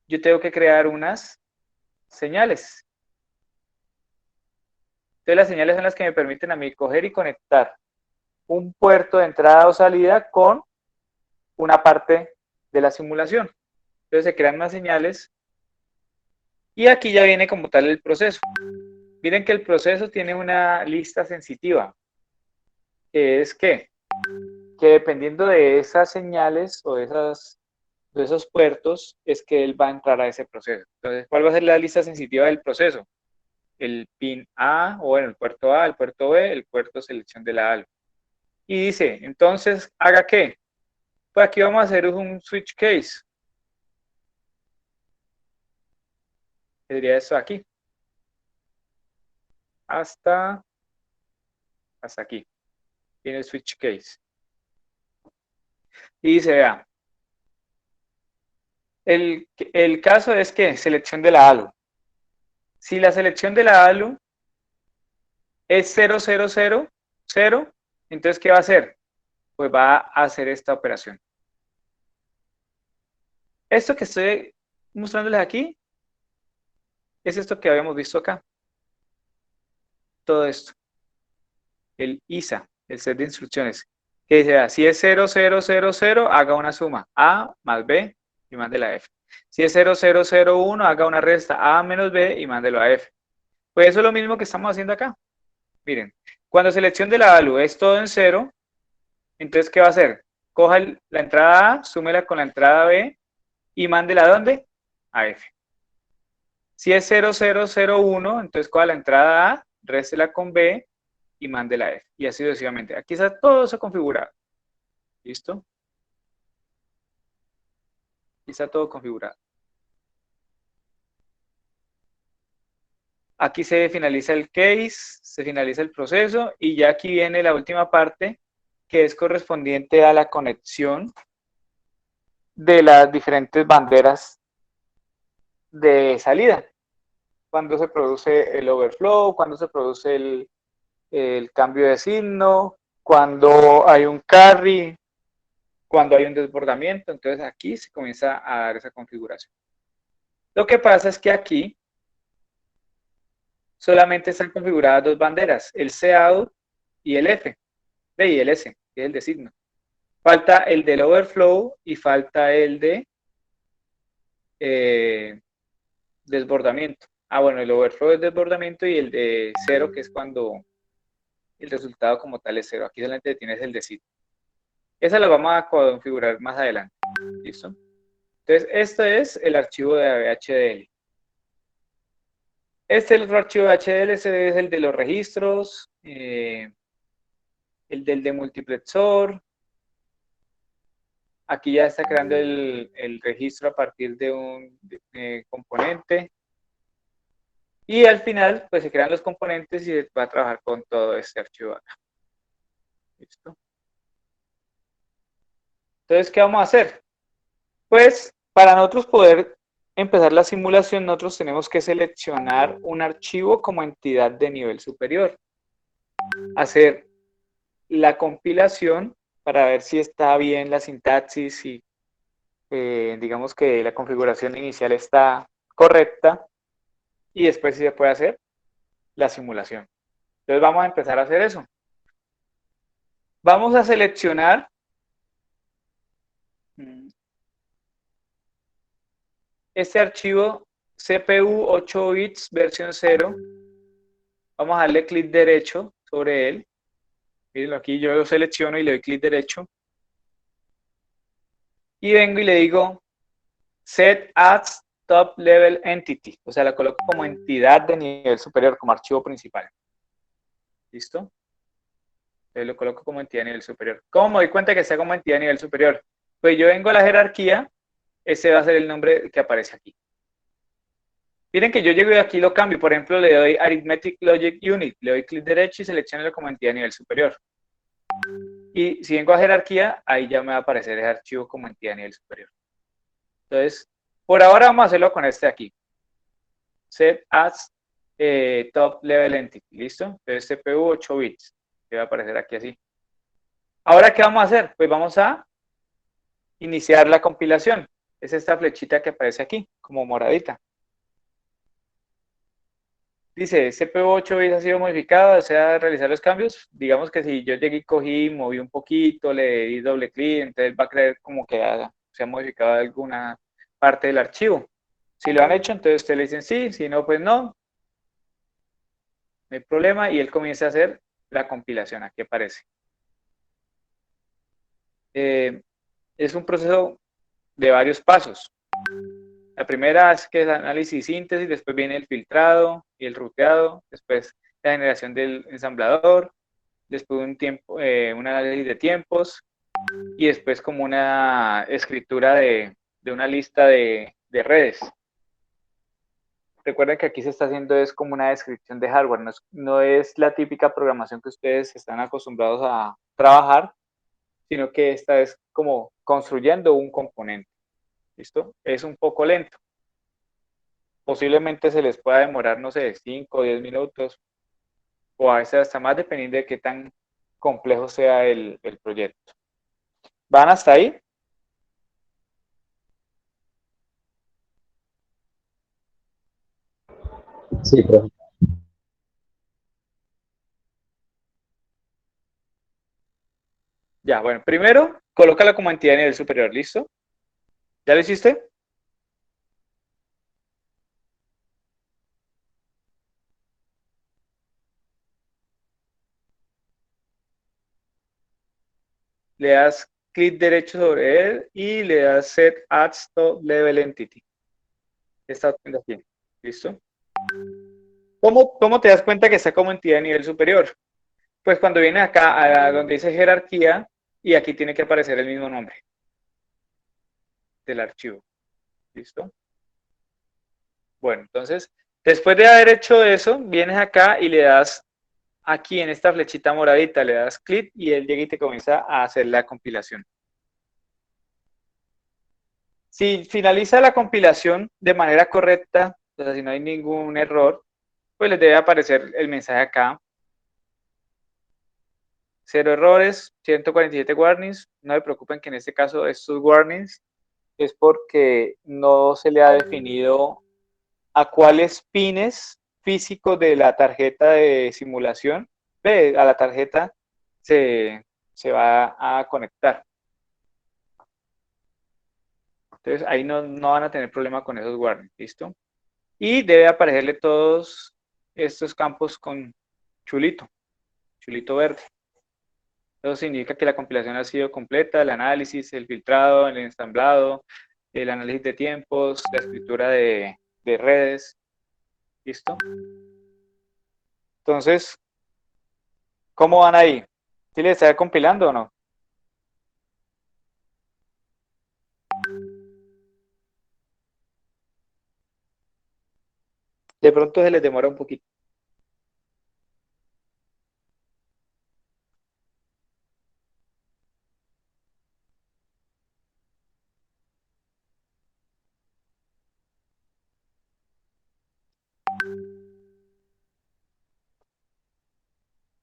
yo tengo que crear unas señales. Entonces las señales son las que me permiten a mí coger y conectar un puerto de entrada o salida con una parte de la simulación. Entonces se crean unas señales y aquí ya viene como tal el proceso. Miren que el proceso tiene una lista sensitiva, que es que dependiendo de esas señales o de esos puertos, es que él va a entrar a ese proceso. Entonces, ¿cuál va a ser la lista sensitiva del proceso? El pin A, o bueno, el puerto A, el puerto B, el puerto selección de la ALU. Y dice, entonces, ¿haga qué? Pues aquí vamos a hacer un switch case. Sería esto aquí. Hasta aquí. Tiene el switch case. Y dice, vea, el caso es que selección de la ALU. Si la selección de la ALU es 0000, entonces, ¿qué va a hacer? Pues va a hacer esta operación. Esto que estoy mostrándoles aquí es esto que habíamos visto acá. Todo esto. El ISA, el set de instrucciones. Que dice, si es 0000, haga una suma. A más B y mándela a F. Si es 0001, haga una resta. A menos B y mándelo a F. Pues eso es lo mismo que estamos haciendo acá. Miren, cuando selección de la ALU es todo en 0, entonces, ¿qué va a hacer? Coja la entrada A, súmela con la entrada B y mándela ¿a dónde? A F. Si es 0001, entonces coja la entrada A, réstela con B y mándela a F. Y así sucesivamente. Aquí está todo eso configurado. ¿Listo? Aquí está todo configurado. Aquí se finaliza el case, se finaliza el proceso y ya aquí viene la última parte que es correspondiente a la conexión de las diferentes banderas de salida. Cuando se produce el overflow, cuando se produce el cambio de signo, cuando hay un carry, cuando hay un desbordamiento. Entonces aquí se comienza a dar esa configuración. Lo que pasa es que aquí solamente están configuradas dos banderas, el Cout y el F, y el S, que es el de signo. Falta el del overflow y falta el de desbordamiento. Bueno, el overflow es desbordamiento y el de 0, que es cuando el resultado como tal es 0. Aquí solamente tienes el de signo. Esa la vamos a configurar más adelante. ¿Listo? Entonces, este es el archivo de HDL. Este otro archivo de HDL, ese es el de los registros, el del demultiplexor. Aquí ya está creando el registro a partir de un componente. Y al final, pues se crean los componentes y se va a trabajar con todo este archivo acá. ¿Listo? Entonces, ¿qué vamos a hacer? Pues, para nosotros poder empezar la simulación, nosotros tenemos que seleccionar un archivo como entidad de nivel superior. Hacer la compilación para ver si está bien la sintaxis y digamos que la configuración inicial está correcta y después sí se puede hacer la simulación. Entonces vamos a empezar a hacer eso. Vamos a seleccionar este archivo CPU 8 bits versión 0. Vamos a darle clic derecho sobre él. Mírenlo aquí, yo lo selecciono y le doy clic derecho. Y vengo y le digo Set as Top Level Entity. O sea, la coloco como entidad de nivel superior, como archivo principal. ¿Listo? Entonces lo coloco como entidad de nivel superior. ¿Cómo me doy cuenta que está como entidad de nivel superior? Pues yo vengo a la jerarquía, ese va a ser el nombre que aparece aquí. Miren que yo llego y aquí lo cambio. Por ejemplo, le doy Arithmetic Logic Unit, le doy clic derecho y selecciono como entidad de nivel superior. Y si vengo a jerarquía, ahí ya me va a aparecer ese archivo como entidad a nivel superior. Entonces, por ahora vamos a hacerlo con este aquí. Set as top level entity. ¿Listo? Entonces, CPU 8 bits. Que va a aparecer aquí así. Ahora, ¿qué vamos a hacer? Pues vamos a iniciar la compilación. Es esta flechita que aparece aquí, como moradita. Dice, CPU 8 bits ha sido modificado, desea realizar los cambios. Digamos que si yo llegué y cogí, moví un poquito, le di doble clic, entonces va a creer como que se ha modificado alguna parte del archivo. Si lo han hecho, entonces usted le dicen sí, si no, pues no, no hay problema, y él comienza a hacer la compilación. Aquí aparece. Es un proceso de varios pasos. La primera es que es análisis y síntesis, después viene el filtrado y el ruteado, después la generación del ensamblador, después un análisis de tiempos y después como una escritura de una lista de redes. Recuerden que aquí se está haciendo es como una descripción de hardware, no es la típica programación que ustedes están acostumbrados a trabajar, sino que esta es como construyendo un componente. ¿Listo? Es un poco lento. Posiblemente se les pueda demorar, no sé, 5 o 10 minutos, o a veces hasta más, dependiendo de qué tan complejo sea el proyecto. ¿Van hasta ahí? Sí, profe. Ya, bueno, primero, colócala como entidad a nivel superior, ¿listo? ¿Ya lo hiciste? Le das clic derecho sobre él y le das Set Adds to Level Entity. Esta opción de aquí, ¿listo? ¿Cómo te das cuenta que está como entidad a nivel superior? Pues cuando viene acá a donde dice jerarquía y aquí tiene que aparecer el mismo nombre del archivo, ¿listo? Bueno, entonces, después de haber hecho eso, vienes acá y le das aquí en esta flechita moradita, le das clic y él llega y te comienza a hacer la compilación. Si finaliza la compilación de manera correcta, o sea, si no hay ningún error, pues les debe aparecer el mensaje acá. 0 errores, 147 warnings. No se preocupen que en este caso estos warnings es porque no se le ha definido a cuáles pines físicos de la tarjeta de simulación, a la tarjeta se va a conectar. Entonces ahí no van a tener problema con esos warnings, ¿listo? Y debe aparecerle todos estos campos con chulito, chulito verde. Eso significa que la compilación ha sido completa, el análisis, el filtrado, el ensamblado, el análisis de tiempos, la escritura de redes, ¿listo? Entonces, ¿cómo van ahí? ¿Sí les está compilando o no? De pronto se les demora un poquito.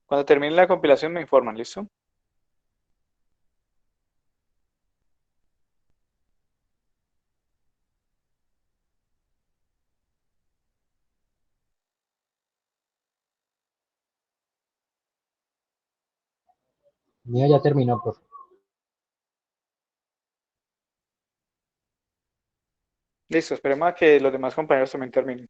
Cuando termine la compilación me informan, ¿listo? Mía ya terminó, profe. Listo, esperemos a que los demás compañeros también terminen.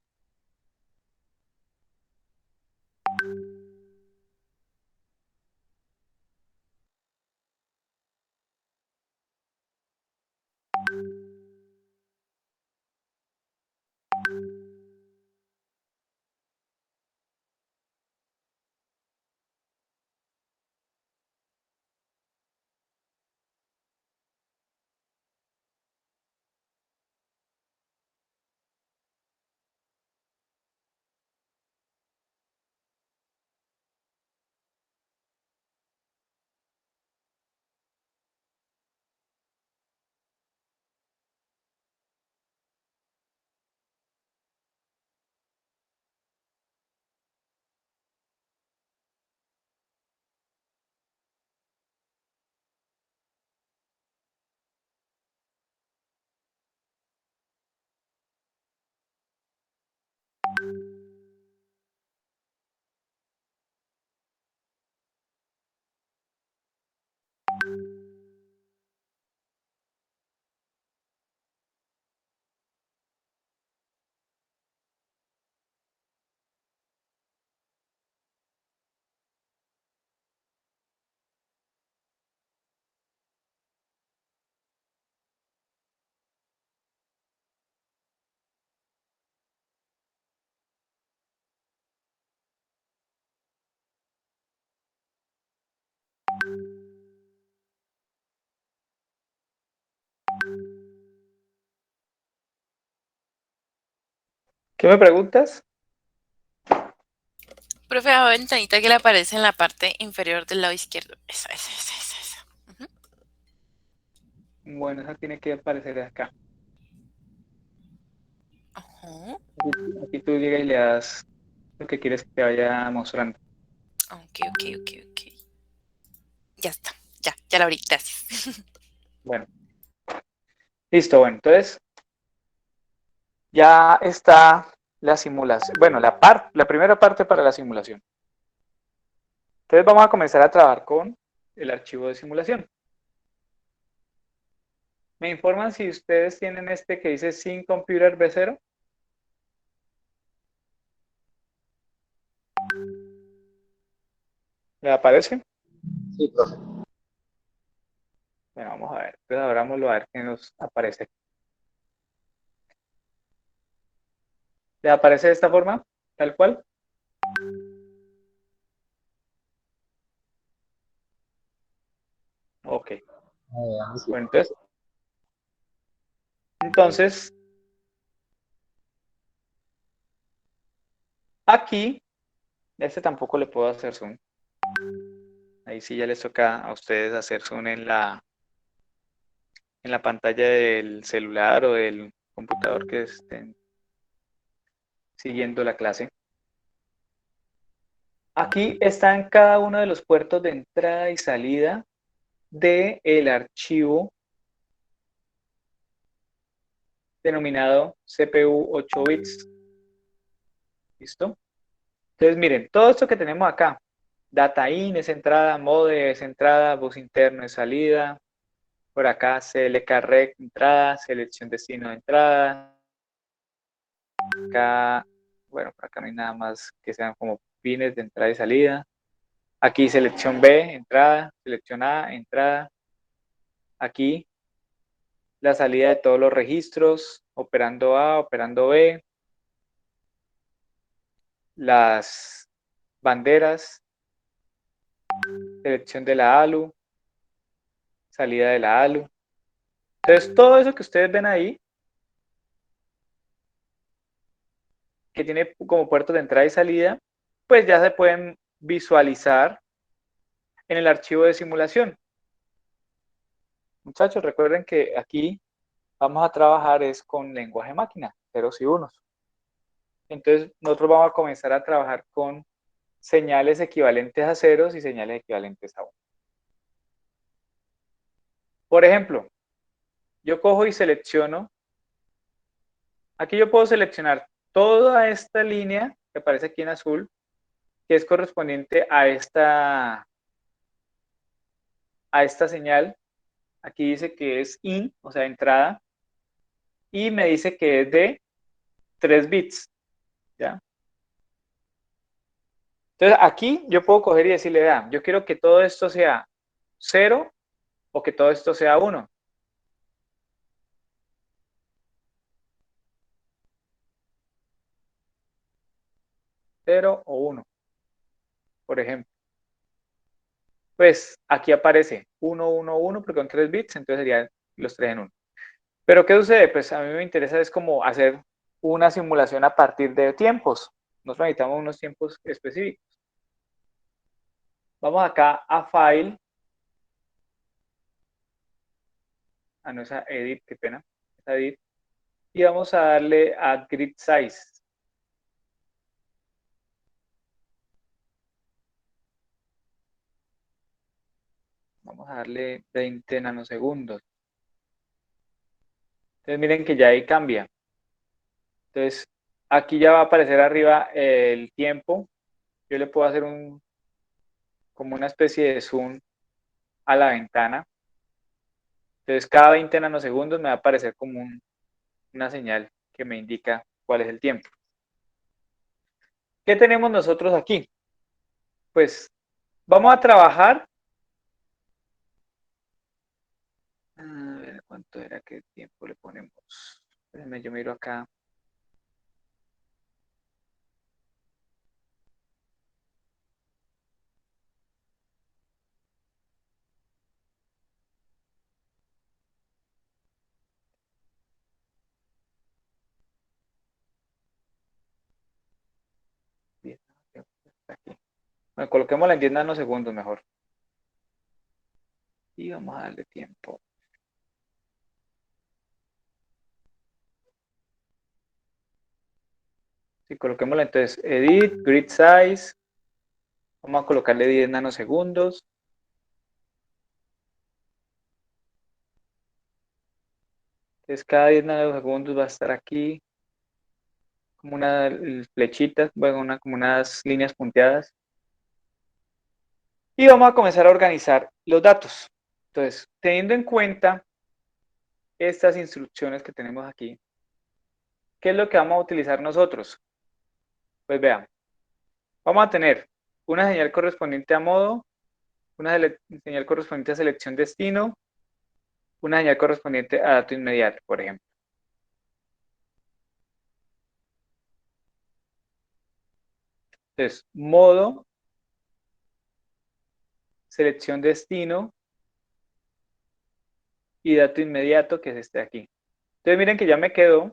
¿Qué me preguntas? Profe, a ventanita que le aparece en la parte inferior del lado izquierdo. Esa. Ujú. Bueno, esa tiene que aparecer acá. Ajá. Aquí tú llegas y le das lo que quieres que te vaya mostrando. Ok. Ya está. Ya la abrí. Gracias. Bueno, listo. Bueno, entonces ya está la simulación. Bueno, la primera parte para la simulación. Entonces vamos a comenzar a trabajar con el archivo de simulación. ¿Me informan si ustedes tienen este que dice Sin Computer B0? ¿Le aparece? Sí, profe. Bueno, vamos a ver. Entonces abrámoslo a ver qué nos aparece. ¿Le aparece de esta forma? Tal cual. Ok. Sí. Bueno, entonces aquí, este tampoco le puedo hacer zoom. Ahí sí ya les toca a ustedes hacer zoom en la pantalla del celular o del computador que estén siguiendo la clase. Aquí están cada uno de los puertos de entrada y salida del archivo denominado CPU 8 bits. ¿Listo? Entonces, miren, todo esto que tenemos acá, data in es entrada, mode es entrada, bus interno es salida, por acá CLK rec entrada, selección destino de entrada, acá, bueno, por acá no hay nada más que sean como pines de entrada y salida. Aquí selección B, entrada, selección A, entrada. Aquí la salida de todos los registros, operando A, operando B, las banderas, selección de la ALU, salida de la ALU. Entonces, todo eso que ustedes ven ahí, que tiene como puertos de entrada y salida, pues ya se pueden visualizar en el archivo de simulación. Muchachos, recuerden que aquí vamos a trabajar es con lenguaje máquina, ceros y unos. Entonces, nosotros vamos a comenzar a trabajar con señales equivalentes a ceros y señales equivalentes a uno. Por ejemplo, yo cojo y selecciono, aquí yo puedo seleccionar toda esta línea que aparece aquí en azul, que es correspondiente a esta señal. Aquí dice que es in, o sea, entrada, y me dice que es de 3 bits, ¿ya? Entonces, aquí yo puedo coger y decirle, vean, yo quiero que todo esto sea 0 o que todo esto sea 1. 0 o 1, por ejemplo. Pues aquí aparece 1 porque son 3 bits, entonces serían los 3 en 1. Pero ¿qué sucede? Pues a mí me interesa es como hacer una simulación a partir de tiempos. Nosotros necesitamos unos tiempos específicos. Vamos acá a File, no es a Edit, qué pena, es a Edit, y vamos a darle a Grid Size. Vamos a darle 20 nanosegundos. Entonces miren que ya ahí cambia. Entonces aquí ya va a aparecer arriba el tiempo. Yo le puedo hacer como una especie de zoom a la ventana. Entonces cada 20 nanosegundos me va a aparecer como una señal que me indica cuál es el tiempo. ¿Qué tenemos nosotros aquí? Pues vamos a trabajar. A ver, ¿cuánto era? ¿Qué tiempo le ponemos? Déjenme, yo miro acá. Bueno, coloquémosla en 10 nanosegundos mejor. Y vamos a darle tiempo. Sí, coloquémosla entonces, edit, grid size. Vamos a colocarle 10 nanosegundos. Entonces cada 10 nanosegundos va a estar aquí como una flechita, bueno, como unas líneas punteadas. Y vamos a comenzar a organizar los datos. Entonces, teniendo en cuenta estas instrucciones que tenemos aquí, ¿qué es lo que vamos a utilizar nosotros? Pues vean, vamos a tener una señal correspondiente a modo, una señal correspondiente a selección destino, una señal correspondiente a dato inmediato, por ejemplo. Entonces, modo, selección destino y dato inmediato, que es este de aquí. Entonces, miren que ya me quedó.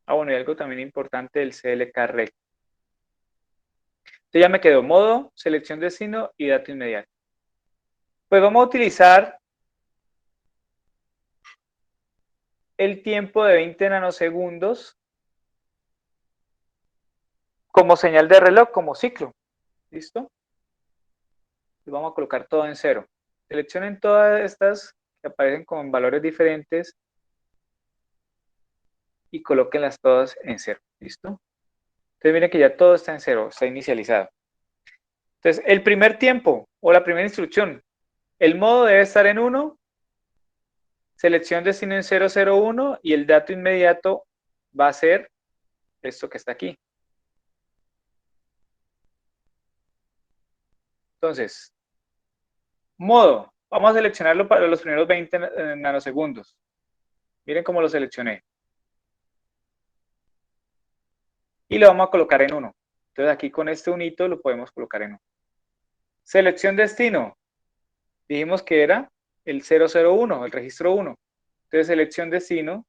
Bueno, y algo también importante del CLK-REC. Entonces ya me quedó modo, selección destino y dato inmediato. Pues vamos a utilizar el tiempo de 20 nanosegundos como señal de reloj, como ciclo. ¿Listo? Y vamos a colocar todo en cero. Seleccionen todas estas que aparecen con valores diferentes y colóquenlas todas en cero. ¿Listo? Entonces miren que ya todo está en cero, está inicializado. Entonces, el primer tiempo o la primera instrucción, el modo debe estar en 1, selección destino en 001 y el dato inmediato va a ser esto que está aquí. Entonces, modo, vamos a seleccionarlo para los primeros 20 nanosegundos. Miren cómo lo seleccioné. Y lo vamos a colocar en 1. Entonces aquí con este unito lo podemos colocar en 1. Selección destino. Dijimos que era el 001, el registro 1. Entonces selección destino,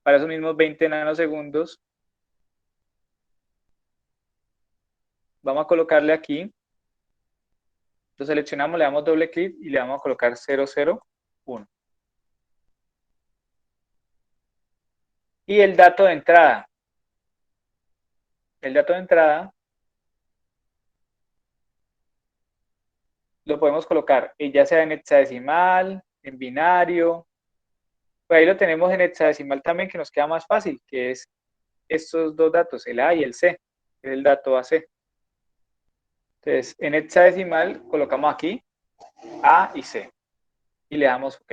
para esos mismos 20 nanosegundos, vamos a colocarle aquí. Lo seleccionamos, le damos doble clic y le vamos a colocar 001. Y el dato de entrada. El dato de entrada lo podemos colocar ya sea en hexadecimal, en binario. Pues ahí lo tenemos en hexadecimal también, que nos queda más fácil, que es estos dos datos, el A y el C, que es el dato AC. Entonces, en hexadecimal colocamos aquí A y C y le damos OK.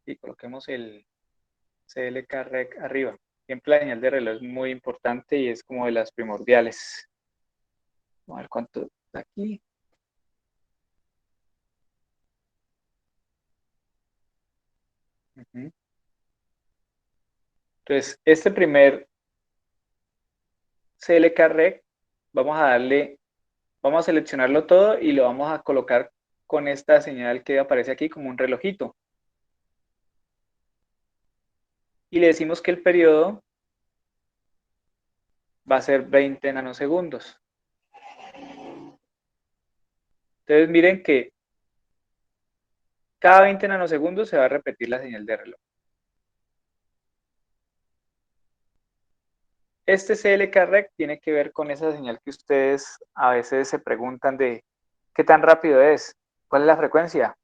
Y coloquemos el CLK-REC arriba. Siempre la señal de reloj es muy importante y es como de las primordiales. Vamos a ver cuánto está aquí. Entonces, este primer CLK-REC, vamos a seleccionarlo todo y lo vamos a colocar con esta señal que aparece aquí como un relojito. Y le decimos que el periodo va a ser 20 nanosegundos. Entonces miren que cada 20 nanosegundos se va a repetir la señal de reloj. Este CLK-REC tiene que ver con esa señal que ustedes a veces se preguntan de qué tan rápido es, cuál es la frecuencia.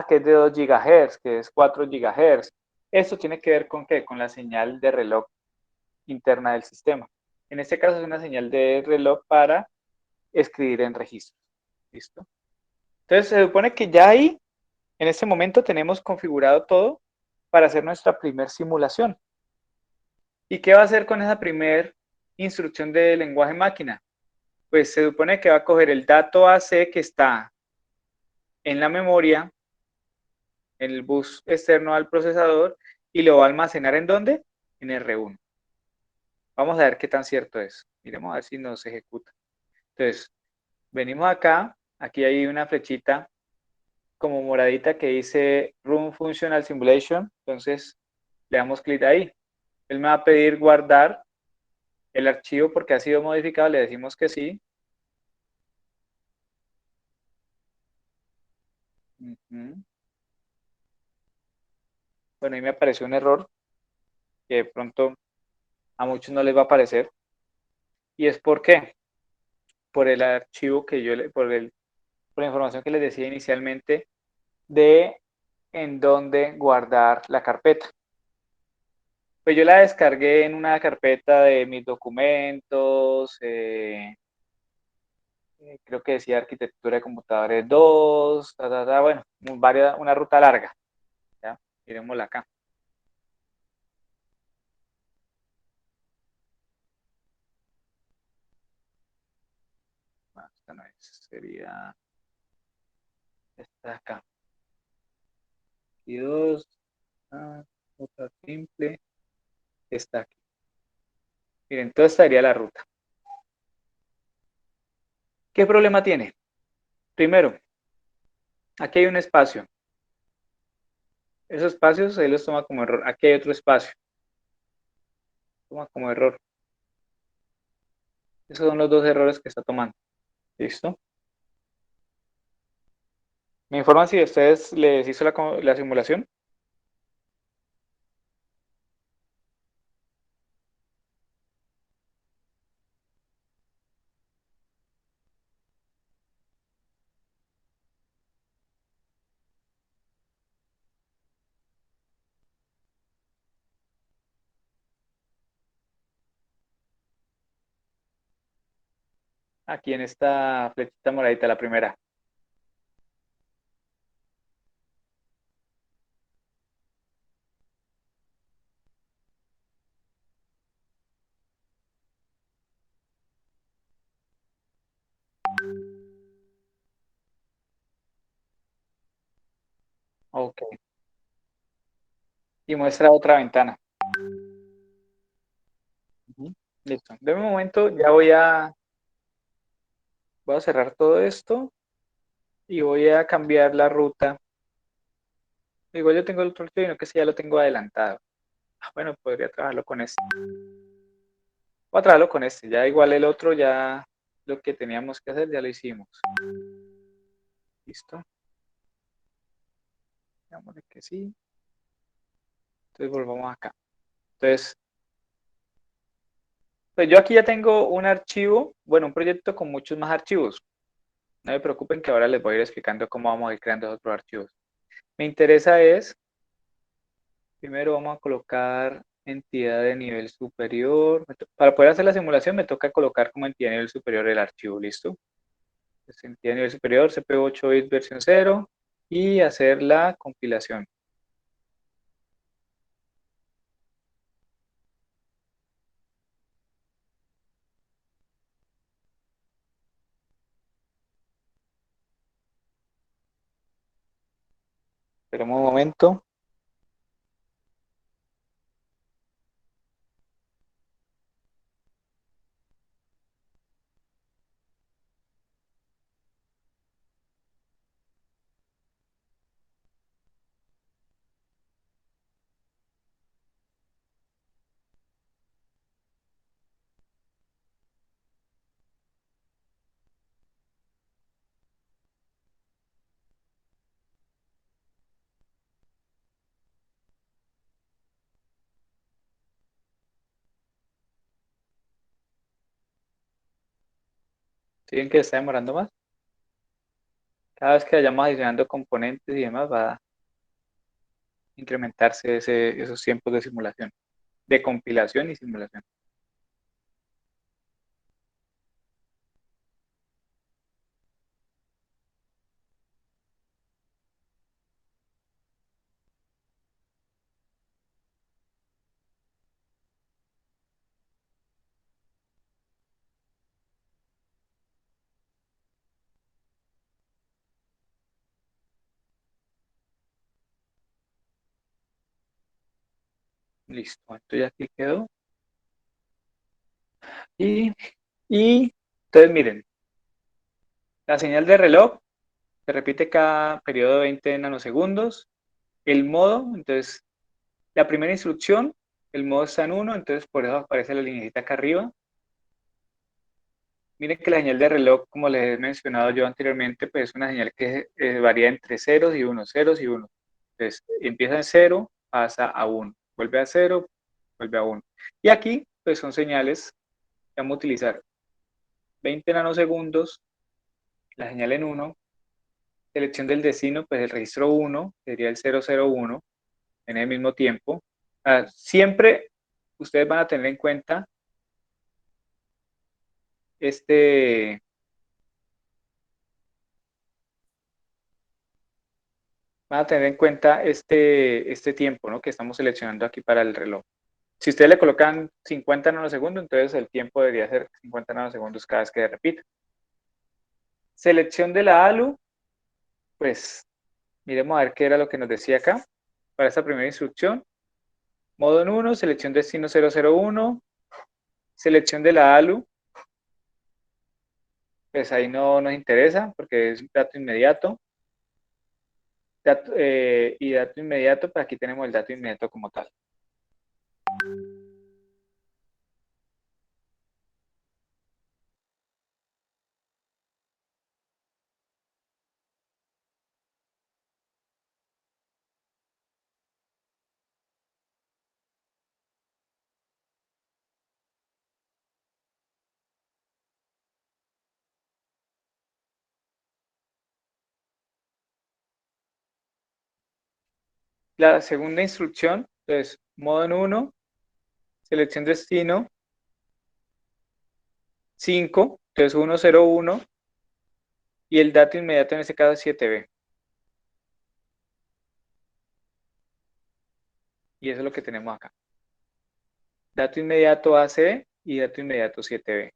Que es de 2 GHz, que es 4 GHz. Esto tiene que ver con ¿qué? Con la señal de reloj interna del sistema. En este caso es una señal de reloj para escribir en registros. ¿Listo? Entonces se supone que ya ahí, en este momento, tenemos configurado todo para hacer nuestra primera simulación. ¿Y qué va a hacer con esa primera instrucción de lenguaje máquina? Pues se supone que va a coger el dato AC que está en la memoria, en el bus externo al procesador, y lo va a almacenar ¿en dónde? En R1. Vamos a ver qué tan cierto es. Miremos a ver si nos ejecuta. Entonces, venimos acá, aquí hay una flechita como moradita que dice Run Functional Simulation, entonces le damos clic ahí. Él me va a pedir guardar el archivo porque ha sido modificado, le decimos que sí. Bueno, ahí me apareció un error que de pronto a muchos no les va a aparecer. ¿Y es por qué? Por el archivo que yo, por la información que les decía inicialmente de en dónde guardar la carpeta. Pues yo la descargué en una carpeta de mis documentos, creo que decía arquitectura de computadores 2, bueno, una ruta larga. ¿Ya? Miremosla acá. Esta no es, sería esta de acá. Y dos, ruta simple, está aquí. Miren, entonces estaría la ruta. ¿Qué problema tiene? Primero, aquí hay un espacio. Esos espacios ahí los toma como error. Aquí hay otro espacio. Toma como error. Esos son los dos errores que está tomando. ¿Listo? ¿Me informan si a ustedes les hizo la simulación? Aquí en esta flechita moradita, la primera. Ok. Y muestra otra ventana. Ujú. Listo. De un momento ya voy a cerrar todo esto y voy a cambiar la ruta. Igual yo tengo el otro archivo, que sí ya lo tengo adelantado. Bueno, podría trabajarlo con este. Voy a trabajarlo con este. Ya igual el otro, ya lo que teníamos que hacer, ya lo hicimos. Listo. Digámosle que sí. Entonces volvamos acá. Entonces, pues yo aquí ya tengo un archivo, bueno, un proyecto con muchos más archivos. No me preocupen que ahora les voy a ir explicando cómo vamos a ir creando otros archivos. Me interesa es, primero vamos a colocar entidad de nivel superior. Para poder hacer la simulación me toca colocar como entidad de nivel superior el archivo, ¿listo? Entonces, entidad de nivel superior, CPU 8 bits versión 0 y hacer la compilación. Esperemos un momento. ¿Siguen que está demorando más? Cada vez que vayamos adicionando componentes y demás va a incrementarse esos tiempos de simulación, de compilación y simulación. Listo, esto ya aquí quedó. Y entonces miren, la señal de reloj se repite cada periodo de 20 nanosegundos. El modo, entonces, la primera instrucción, el modo está en 1, entonces por eso aparece la lineita acá arriba. Miren que la señal de reloj, como les he mencionado yo anteriormente, pues es una señal que varía entre ceros y unos, ceros y unos. Entonces, empieza en 0, pasa a 1, vuelve a 0, vuelve a 1. Y aquí, pues son señales que vamos a utilizar 20 nanosegundos, la señal en 1, selección del destino, pues el registro 1 sería el 001 en el mismo tiempo. Siempre ustedes van a tener en cuenta este, este tiempo, ¿no?, que estamos seleccionando aquí para el reloj. Si ustedes le colocan 50 nanosegundos, entonces el tiempo debería ser 50 nanosegundos cada vez que se repita. Selección de la ALU, pues miremos a ver qué era lo que nos decía acá para esta primera instrucción. Modo en 1, selección destino 001, selección de la ALU, pues ahí no nos interesa porque es dato inmediato. Y dato inmediato, pues aquí tenemos el dato inmediato como tal. La segunda instrucción, entonces, modo en 1, selección destino 5, entonces 101, y el dato inmediato en este caso es 7B. Y eso es lo que tenemos acá. Dato inmediato AC y dato inmediato 7B.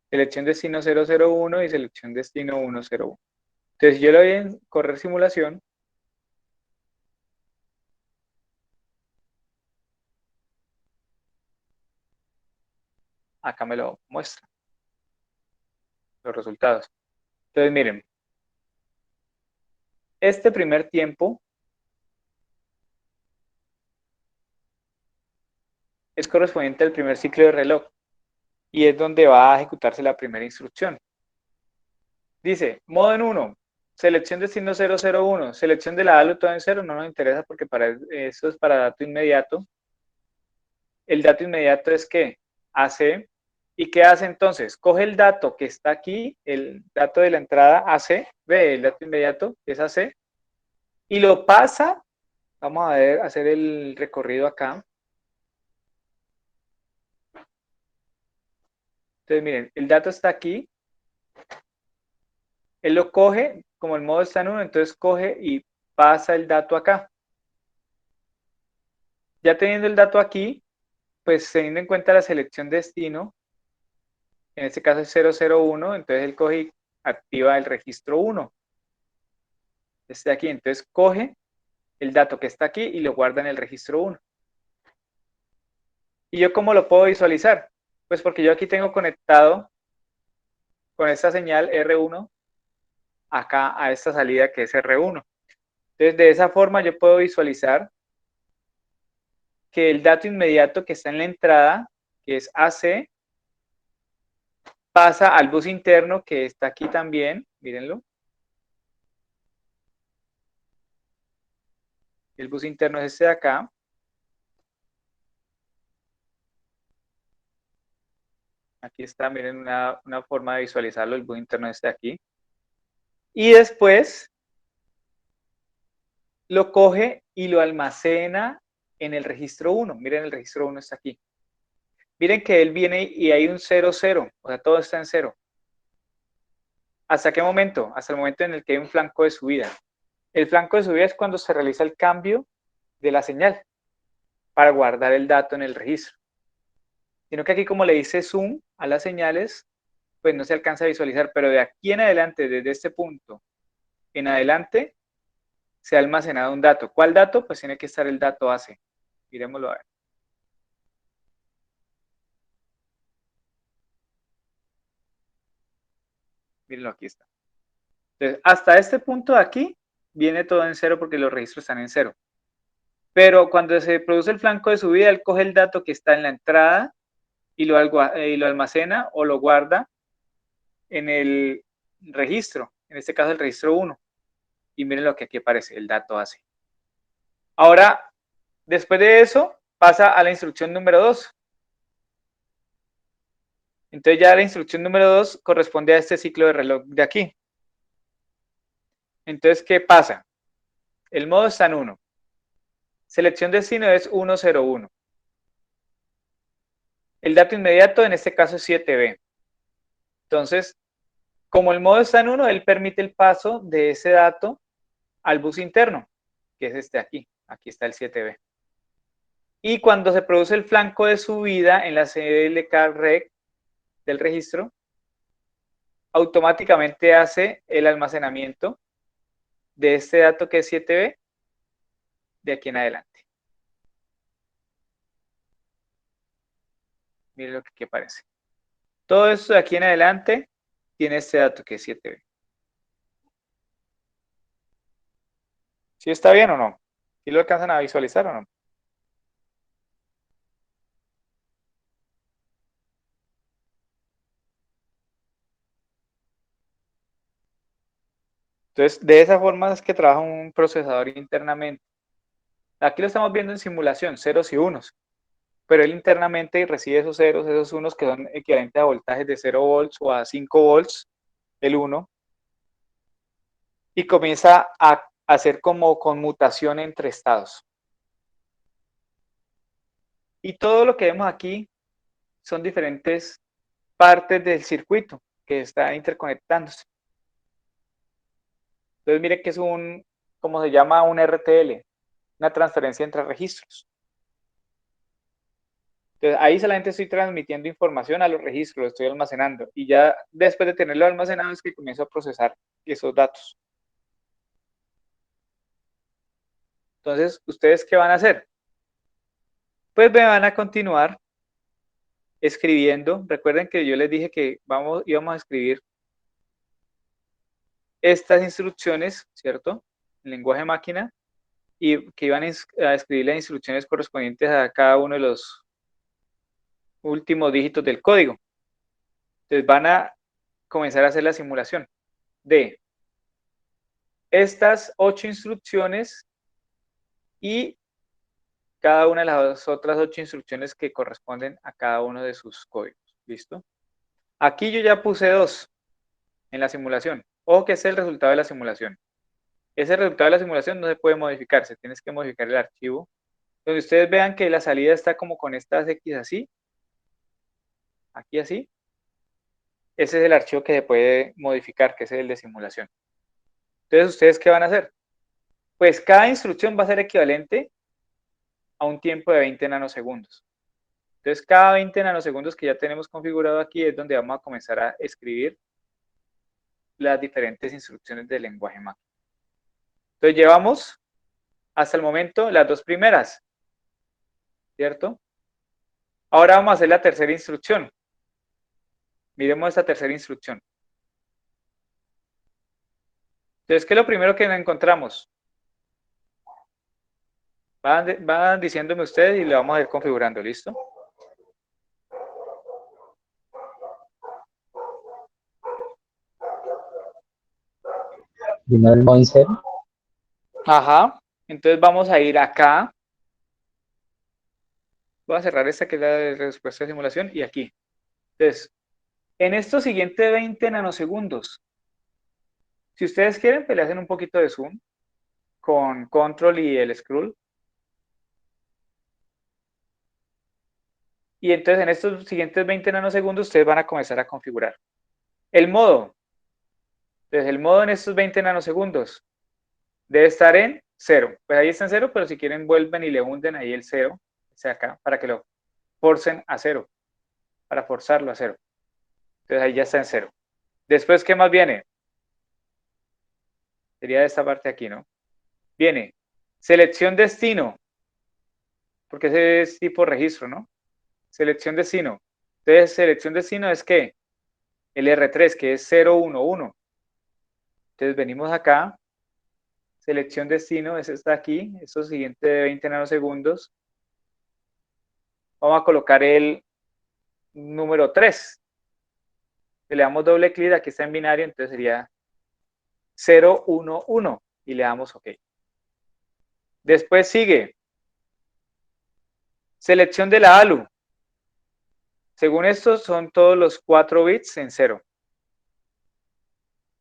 Selección destino 001 y selección destino 101. Entonces yo le doy en correr simulación. Acá me lo muestra, los resultados. Entonces miren, este primer tiempo es correspondiente al primer ciclo de reloj y es donde va a ejecutarse la primera instrucción. Dice, modo en 1, selección destino 001, selección de la ALU todo en 0, no nos interesa porque para eso es para dato inmediato. El dato inmediato es que AC, ¿y qué hace entonces? Coge el dato que está aquí, el dato de la entrada AC, ve el dato inmediato, que es AC, y lo pasa, vamos a ver, hacer el recorrido acá. Entonces miren, el dato está aquí, él lo coge, como el modo está en 1, entonces coge y pasa el dato acá. Ya teniendo el dato aquí, pues teniendo en cuenta la selección destino, en este caso es 001, entonces él coge y activa el registro 1. Este de aquí, entonces coge el dato que está aquí y lo guarda en el registro 1. ¿Y yo cómo lo puedo visualizar? Pues porque yo aquí tengo conectado con esta señal R1 acá a esta salida que es R1. Entonces de esa forma yo puedo visualizar que el dato inmediato que está en la entrada, que es AC, pasa al bus interno que está aquí también, mírenlo. El bus interno es este de acá. Aquí está, miren una forma de visualizarlo, el bus interno es este de aquí. Y después lo coge y lo almacena en el registro 1. Miren, el registro 1 está aquí. Miren que él viene y hay un 0, 0, o sea, todo está en 0. ¿Hasta qué momento? Hasta el momento en el que hay un flanco de subida. El flanco de subida es cuando se realiza el cambio de la señal para guardar el dato en el registro. Sino que aquí, como le dice zoom a las señales, pues no se alcanza a visualizar, pero de aquí en adelante, desde este punto en adelante, se ha almacenado un dato. ¿Cuál dato? Pues tiene que estar el dato AC. Miremoslo a ver. Mírenlo, aquí está. Entonces, hasta este punto de aquí, viene todo en cero porque los registros están en cero. Pero cuando se produce el flanco de subida, él coge el dato que está en la entrada y lo almacena o lo guarda en el registro, en este caso el registro 1. Y miren lo que aquí aparece, el dato hace. Ahora, después de eso, pasa a la instrucción número 2. Entonces ya la instrucción número 2 corresponde a este ciclo de reloj de aquí. Entonces, ¿qué pasa? El modo está en 1. Selección destino es 101. El dato inmediato en este caso es 7B. Entonces, como el modo está en 1, él permite el paso de ese dato al bus interno, que es este aquí. Aquí está el 7B. Y cuando se produce el flanco de subida en la CLK rec del registro, automáticamente hace el almacenamiento de este dato que es 7B de aquí en adelante. Miren lo que aquí aparece. Todo esto de aquí en adelante tiene este dato que es 7B. ¿Sí está bien o no? ¿Sí lo alcanzan a visualizar o no? Entonces, de esa forma es que trabaja un procesador internamente. Aquí lo estamos viendo en simulación, ceros y unos. Pero él internamente recibe esos ceros, esos unos que son equivalentes a voltajes de 0 volts o a 5 volts, el 1, y comienza a hacer como conmutación entre estados. Y todo lo que vemos aquí son diferentes partes del circuito que está interconectándose. Entonces, mire que es como se llama un RTL, una transferencia entre registros. Entonces, ahí solamente estoy transmitiendo información a los registros, lo estoy almacenando. Y ya después de tenerlo almacenado es que comienzo a procesar esos datos. Entonces, ¿ustedes qué van a hacer? Pues me van a continuar escribiendo. Recuerden que yo les dije que íbamos a escribir estas instrucciones, ¿cierto? En lenguaje máquina, y que iban a escribir las instrucciones correspondientes a cada uno de los últimos dígitos del código. Entonces van a comenzar a hacer la simulación de estas 8 instrucciones y cada una de las otras 8 instrucciones que corresponden a cada uno de sus códigos. ¿Listo? Aquí yo ya puse 2 en la simulación. Ojo que ese es el resultado de la simulación. Ese resultado de la simulación no se puede modificar, se tiene que modificar el archivo. Donde ustedes vean que la salida está como con estas X así, aquí así. Ese es el archivo que se puede modificar, que es el de simulación. Entonces, ¿ustedes qué van a hacer? Pues cada instrucción va a ser equivalente a un tiempo de 20 nanosegundos. Entonces, cada 20 nanosegundos que ya tenemos configurado aquí es donde vamos a comenzar a escribir las diferentes instrucciones del lenguaje máquina. Entonces, llevamos hasta el momento las 2 primeras, ¿cierto? Ahora vamos a hacer la tercera instrucción. Miremos esta tercera instrucción. Entonces, ¿qué es lo primero que encontramos? Van diciéndome ustedes y le vamos a ir configurando, ¿listo? Primero el modo en cero. Ajá. Entonces vamos a ir acá. Voy a cerrar esta que es la de respuesta de simulación y aquí. Entonces, en estos siguientes 20 nanosegundos, si ustedes quieren, pues le hacen un poquito de zoom con control y el scroll. Y entonces en estos siguientes 20 nanosegundos ustedes van a comenzar a configurar. El modo. Entonces el modo en estos 20 nanosegundos debe estar en 0. Pues ahí está en 0, pero si quieren vuelven y le hunden ahí el 0, o sea, acá, para que lo forcen a 0, para forzarlo a 0. Entonces ahí ya está en 0. Después, ¿qué más viene? Sería de esta parte aquí, ¿no? Viene selección destino, porque ese es tipo registro, ¿no? Selección destino. Entonces, selección destino es que el R3, que es 0, 1, 1. Entonces venimos acá, selección destino, ese está aquí, esto siguiente de 20 nanosegundos. Vamos a colocar el número 3. Le damos doble clic, aquí está en binario, entonces sería 0, 1, 1 y le damos OK. Después sigue selección de la ALU. Según esto son todos los 4 bits en 0.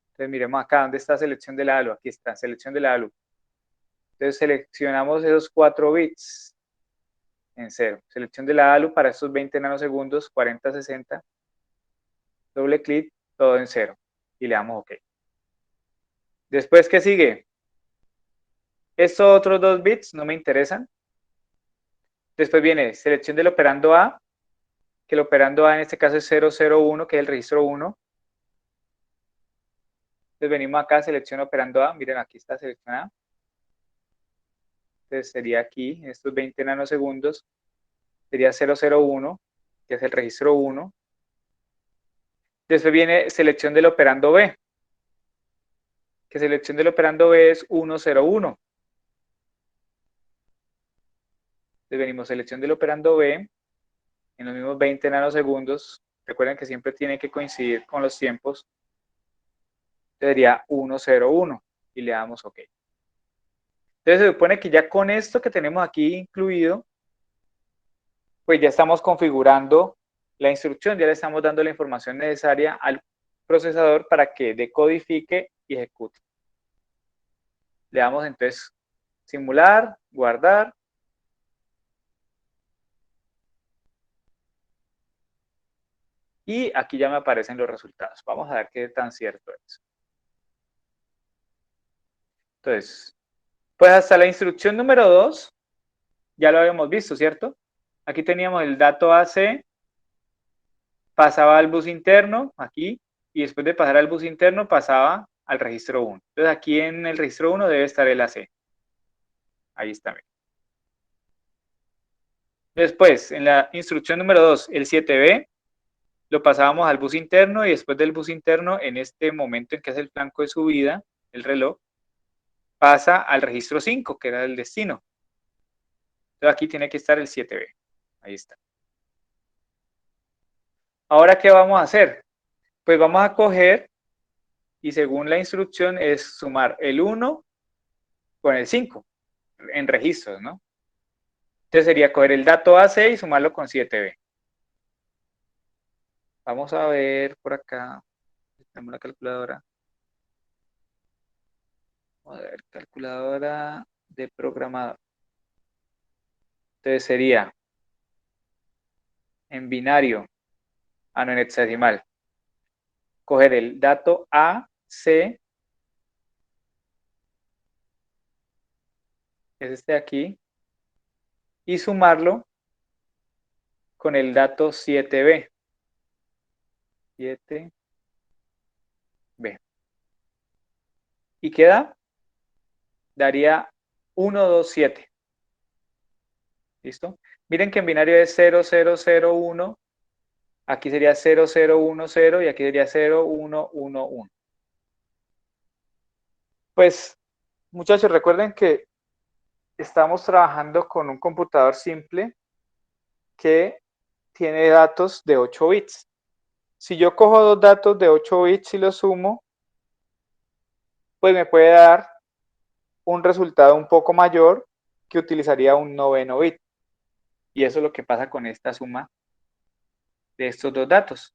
Entonces miremos acá, ¿dónde está selección de la ALU? Aquí está, selección de la ALU. Entonces seleccionamos esos 4 bits en 0. Selección de la ALU para estos 20 nanosegundos, 40, 60. Doble clic, todo en 0. Y le damos OK. Después, ¿qué sigue? Estos otros 2 bits no me interesan. Después viene selección del operando A, que el operando A en este caso es 001, que es el registro 1. Entonces venimos acá, selección operando A. Miren, aquí está seleccionada. Entonces sería aquí, en estos 20 nanosegundos, sería 001, que es el registro 1. Después viene selección del operando B, que selección del operando B es 101. Entonces venimos selección del operando B, en los mismos 20 nanosegundos. Recuerden que siempre tiene que coincidir con los tiempos. Sería 101 y le damos OK. Entonces se supone que ya con esto que tenemos aquí incluido, pues ya estamos configurando la instrucción, ya le estamos dando la información necesaria al procesador para que decodifique y ejecute. Le damos entonces simular, guardar. Y aquí ya me aparecen los resultados. Vamos a ver qué tan cierto es. Entonces, pues hasta la instrucción número 2, ya lo habíamos visto, ¿cierto? Aquí teníamos el dato AC, pasaba al bus interno, aquí, y después de pasar al bus interno pasaba al registro 1. Entonces aquí en el registro 1 debe estar el AC. Ahí está. Después, en la instrucción número 2, el 7B, lo pasábamos al bus interno y después del bus interno, en este momento en que es el flanco de subida, el reloj, pasa al registro 5, que era el destino. Entonces aquí tiene que estar el 7B. Ahí está. Ahora, ¿qué vamos a hacer? Pues vamos a coger y según la instrucción es sumar el 1 con el 5 en registros, ¿no? Entonces sería coger el dato AC y sumarlo con 7B. Vamos a ver por acá. Tenemos la calculadora. Vamos a ver, calculadora de programador. Entonces sería en binario, no, en hexadecimal. Coger el dato AC, es este de aquí, y sumarlo con el dato 7B. 7B. ¿Y qué da? Daría 127. ¿Listo? Miren que en binario es 0001, aquí sería 0010 y aquí sería 0111. Pues, muchachos, recuerden que estamos trabajando con un computador simple que tiene datos de 8 bits. Si yo cojo dos datos de 8 bits y los sumo, pues me puede dar un resultado un poco mayor que utilizaría un noveno bit. Y eso es lo que pasa con esta suma de estos dos datos.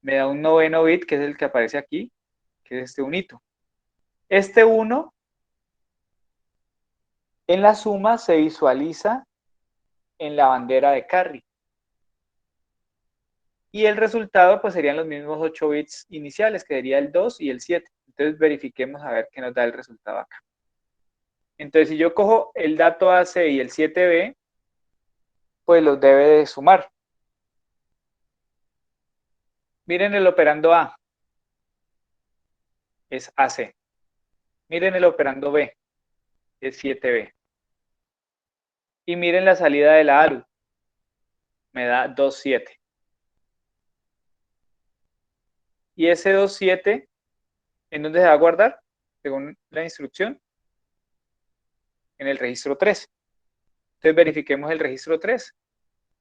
Me da un noveno bit, que es el que aparece aquí, que es este unito. Este 1 en la suma se visualiza en la bandera de carry. Y el resultado pues serían los mismos 8 bits iniciales, que sería el 2 y el 7. Entonces verifiquemos a ver qué nos da el resultado acá. Entonces si yo cojo el dato AC y el 7B, pues los debe de sumar. Miren el operando A, es AC. Miren el operando B, es 7B. Y miren la salida de la ALU, me da 27. Y ese 27, ¿en dónde se va a guardar? Según la instrucción, en el registro 3. Entonces verifiquemos el registro 3.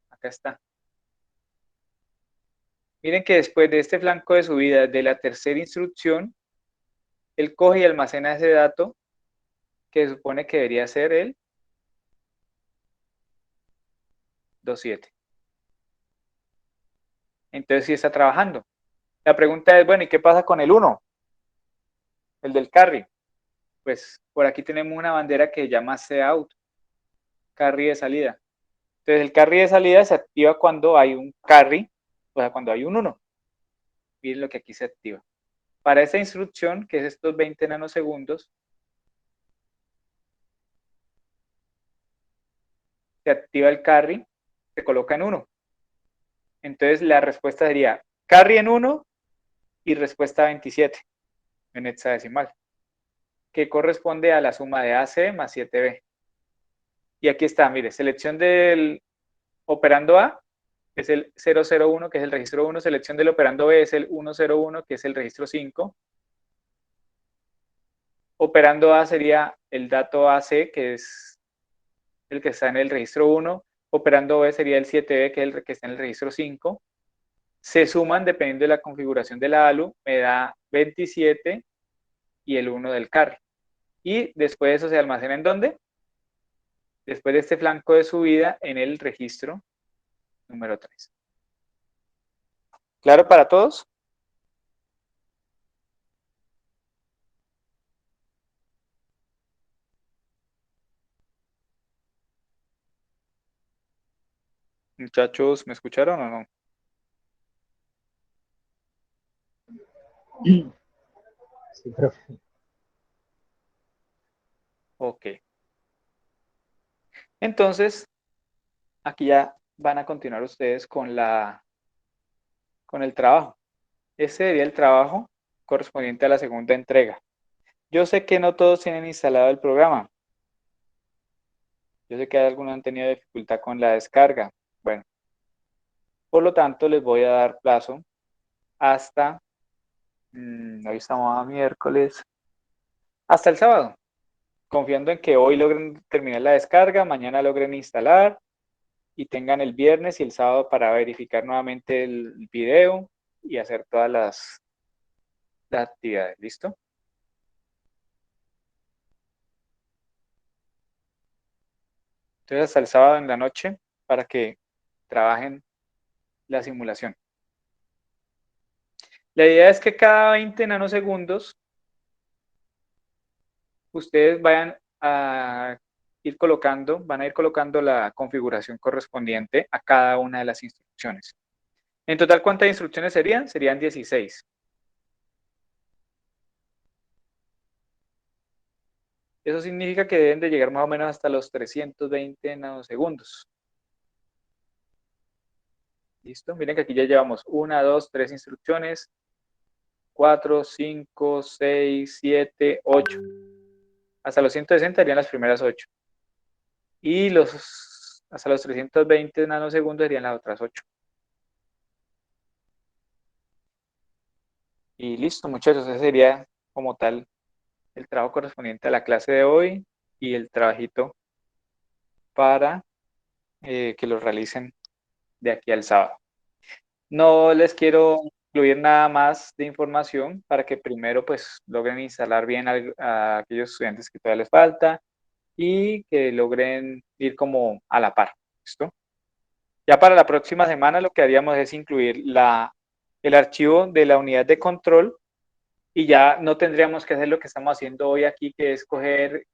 Acá está. Miren que después de este flanco de subida de la tercera instrucción, él coge y almacena ese dato que se supone que debería ser el 27. Entonces sí está trabajando. La pregunta es, bueno, ¿y qué pasa con el 1? El del carry. Pues por aquí tenemos una bandera que se llama Cout, carry de salida. Entonces el carry de salida se activa cuando hay un carry, o sea, cuando hay un 1. Miren lo que aquí se activa. Para esa instrucción, que es estos 20 nanosegundos, se activa el carry, se coloca en 1. Entonces la respuesta sería carry en 1 y respuesta 27 en hexadecimal, que corresponde a la suma de AC más 7B. Y aquí está, mire, selección del operando A, que es el 001, que es el registro 1, selección del operando B es el 101, que es el registro 5. Operando A sería el dato AC, que es el que está en el registro 1. Operando B sería el 7B, que es el que está en el registro 5. Se suman dependiendo de la configuración de la ALU, me da 27 y el 1 del carry. Y después de eso se almacena ¿en dónde? Después de este flanco de subida en el registro número 3. ¿Claro para todos? Muchachos, ¿me escucharon o no? Sí, profe. Ok. Entonces, aquí ya van a continuar ustedes con el trabajo. Ese sería el trabajo correspondiente a la segunda entrega. Yo sé que no todos tienen instalado el programa. Yo sé que algunos han tenido dificultad con la descarga. Bueno, por lo tanto, les voy a dar plazo hasta, hoy estamos a miércoles, hasta el sábado, confiando en que hoy logren terminar la descarga, mañana logren instalar y tengan el viernes y el sábado para verificar nuevamente el video y hacer todas las actividades. ¿Listo? Entonces, hasta el sábado en la noche para que trabajen la simulación. La idea es que cada 20 nanosegundos ustedes vayan a van a ir colocando la configuración correspondiente a cada una de las instrucciones. En total, ¿cuántas instrucciones serían? Serían 16. Eso significa que deben de llegar más o menos hasta los 320 nanosegundos. ¿Listo? Miren que aquí ya llevamos 1, 2, 3 instrucciones, 4, 5, 6, 7, 8. Hasta los 160 serían las primeras 8. Y hasta los 320 nanosegundos serían las otras 8. Y listo, muchachos, ese sería como tal el trabajo correspondiente a la clase de hoy y el trabajito para que lo realicen de aquí al sábado. No les quiero incluir nada más de información para que primero pues logren instalar bien a aquellos estudiantes que todavía les falta y que logren ir como a la par. ¿Listo? Ya para la próxima semana lo que haríamos es incluir el archivo de la unidad de control y ya no tendríamos que hacer lo que estamos haciendo hoy aquí, que es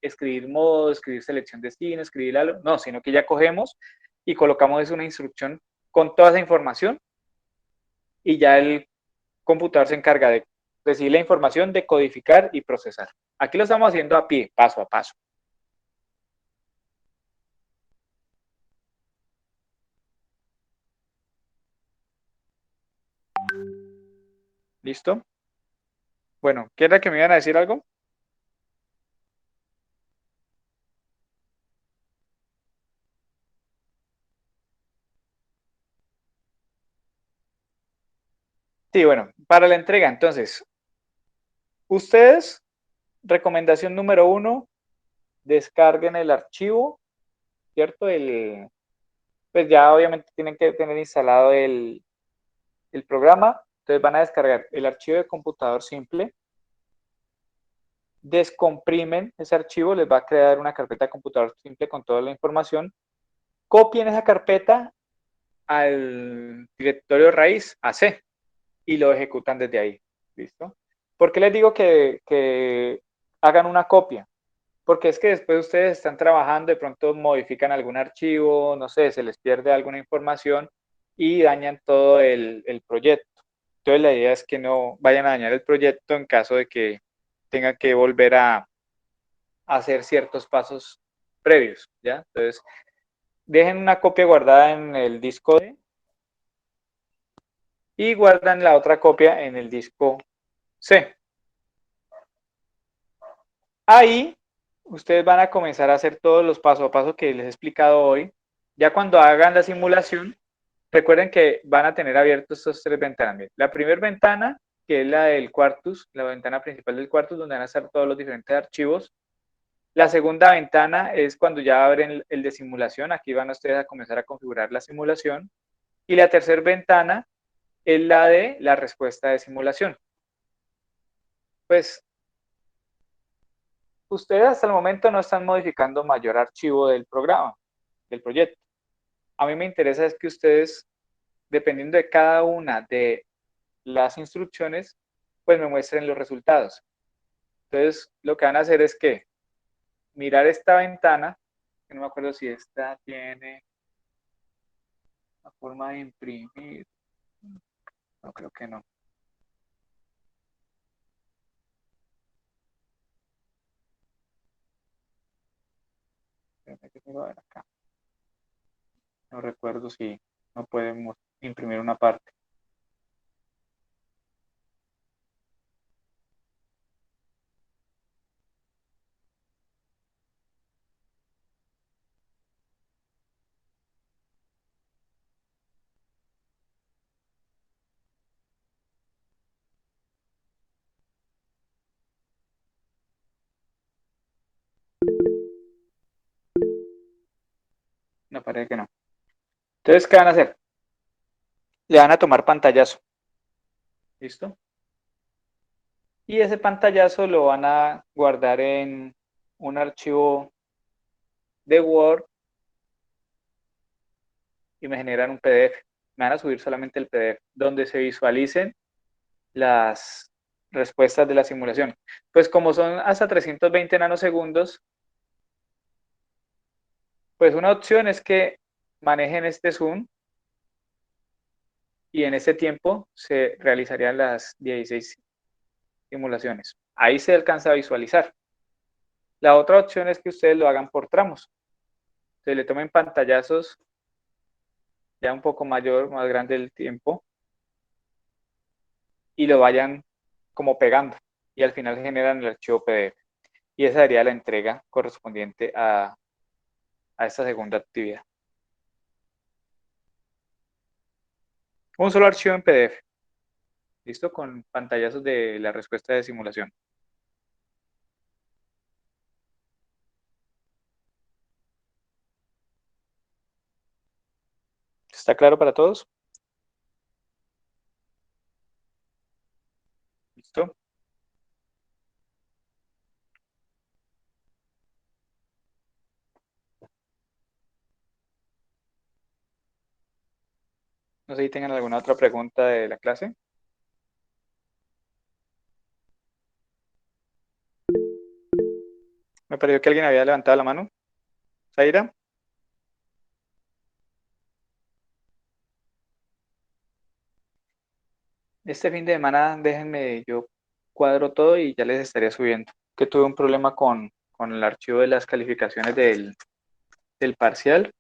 escribir modo, escribir selección destino, escribir algo. No, sino que ya cogemos y colocamos una instrucción con toda esa información y ya el computador se encarga de recibir la información, de codificar y procesar. Aquí lo estamos haciendo a pie, paso a paso. ¿Listo? Bueno, ¿qué era que me iban a decir algo? Sí, bueno, para la entrega, entonces, ustedes, recomendación número uno, descarguen el archivo, ¿cierto? Pues ya obviamente tienen que tener instalado el programa, entonces van a descargar el archivo de computador simple, descomprimen ese archivo, les va a crear una carpeta de computador simple con toda la información, copien esa carpeta al directorio raíz AC y lo ejecutan desde ahí. ¿Listo? ¿Por qué les digo que hagan una copia? Porque es que después ustedes están trabajando, de pronto modifican algún archivo, no sé, se les pierde alguna información y dañan todo el proyecto. Entonces la idea es que no vayan a dañar el proyecto en caso de que tengan que volver a hacer ciertos pasos previos, ¿ya? Entonces, dejen una copia guardada en el disco D y guardan la otra copia en el disco C. Ahí ustedes van a comenzar a hacer todos los paso a paso que les he explicado hoy. Ya cuando hagan la simulación, recuerden que van a tener abiertos estos tres ventanas. La primera ventana, que es la del Quartus, la ventana principal del Quartus, donde van a estar todos los diferentes archivos. La segunda ventana es cuando ya abren el de simulación. Aquí van ustedes a comenzar a configurar la simulación. Y la tercera ventana es la de la respuesta de simulación. Pues ustedes hasta el momento no están modificando mayor archivo del programa, del proyecto. A mí me interesa es que ustedes, dependiendo de cada una de las instrucciones, pues me muestren los resultados. Entonces, lo que van a hacer es que mirar esta ventana, que no me acuerdo si esta tiene la forma de imprimir, no creo que no. A ver acá. No recuerdo si no podemos imprimir una parte. No, parece que no. Entonces, ¿qué van a hacer? Le van a tomar pantallazo. ¿Listo? Y ese pantallazo lo van a guardar en un archivo de Word y me generan un PDF. Me van a subir solamente el PDF, donde se visualicen las respuestas de la simulación. Pues como son hasta 320 nanosegundos, pues una opción es que manejen este zoom y en este tiempo se realizarían las 16 simulaciones. Ahí se alcanza a visualizar. La otra opción es que ustedes lo hagan por tramos. Se le tomen pantallazos ya un poco mayor, más grande el tiempo y lo vayan como pegando y al final generan el archivo PDF. Y esa sería la entrega correspondiente a esta segunda actividad. Un solo archivo en PDF. ¿Listo? Con pantallazos de la respuesta de simulación. ¿Está claro para todos? ¿Listo? No sé si tengan alguna otra pregunta de la clase. Me pareció que alguien había levantado la mano. Zaira. Este fin de semana déjenme, yo cuadro todo y ya les estaría subiendo. Que tuve un problema con el archivo de las calificaciones del parcial.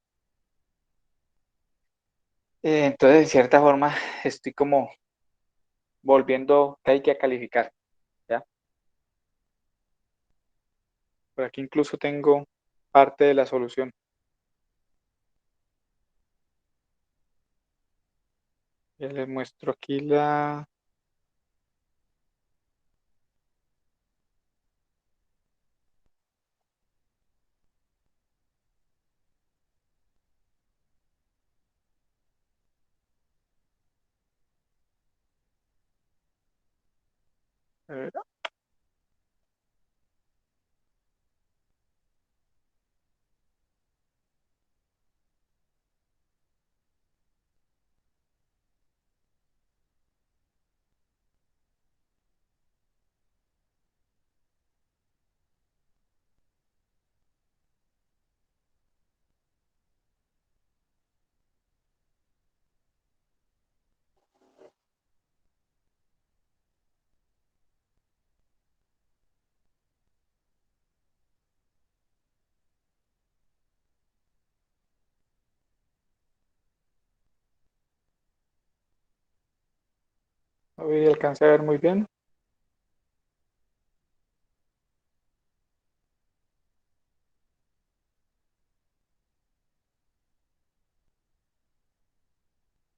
Entonces, de cierta forma, estoy como volviendo que hay que calificar. ¿Ya? Por aquí incluso tengo parte de la solución. Ya les muestro aquí la Eh, Hoy alcancé a ver muy bien.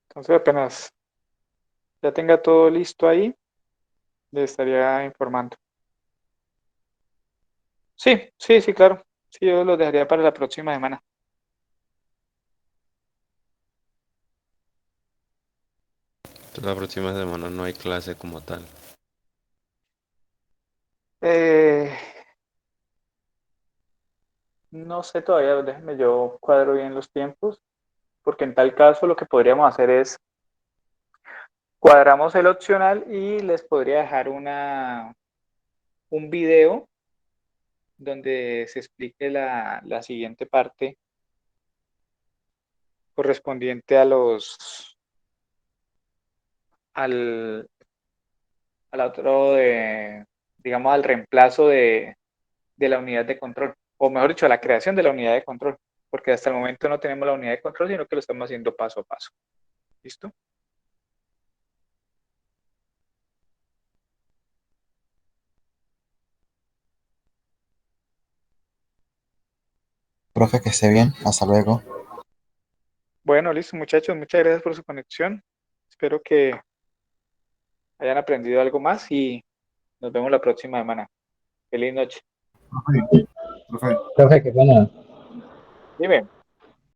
Entonces apenas ya tenga todo listo ahí, le estaría informando. Sí, sí, sí, claro. Sí, yo lo dejaría para la próxima semana. Entonces, la próxima semana no hay clase como tal. Eh, no sé todavía, déjenme yo cuadro bien los tiempos, porque en tal caso lo que podríamos hacer es cuadramos el opcional y les podría dejar un video donde se explique la siguiente parte correspondiente al, al otro digamos, al reemplazo de la unidad de control, o mejor dicho, a la creación de la unidad de control, porque hasta el momento no tenemos la unidad de control, sino que lo estamos haciendo paso a paso. ¿Listo? Profe, que esté bien. Hasta luego. Bueno, listo, muchachos, muchas gracias por su conexión. Espero que hayan aprendido algo más y nos vemos la próxima semana. Feliz noche. Profe, profe. Profe, qué pena. Dime.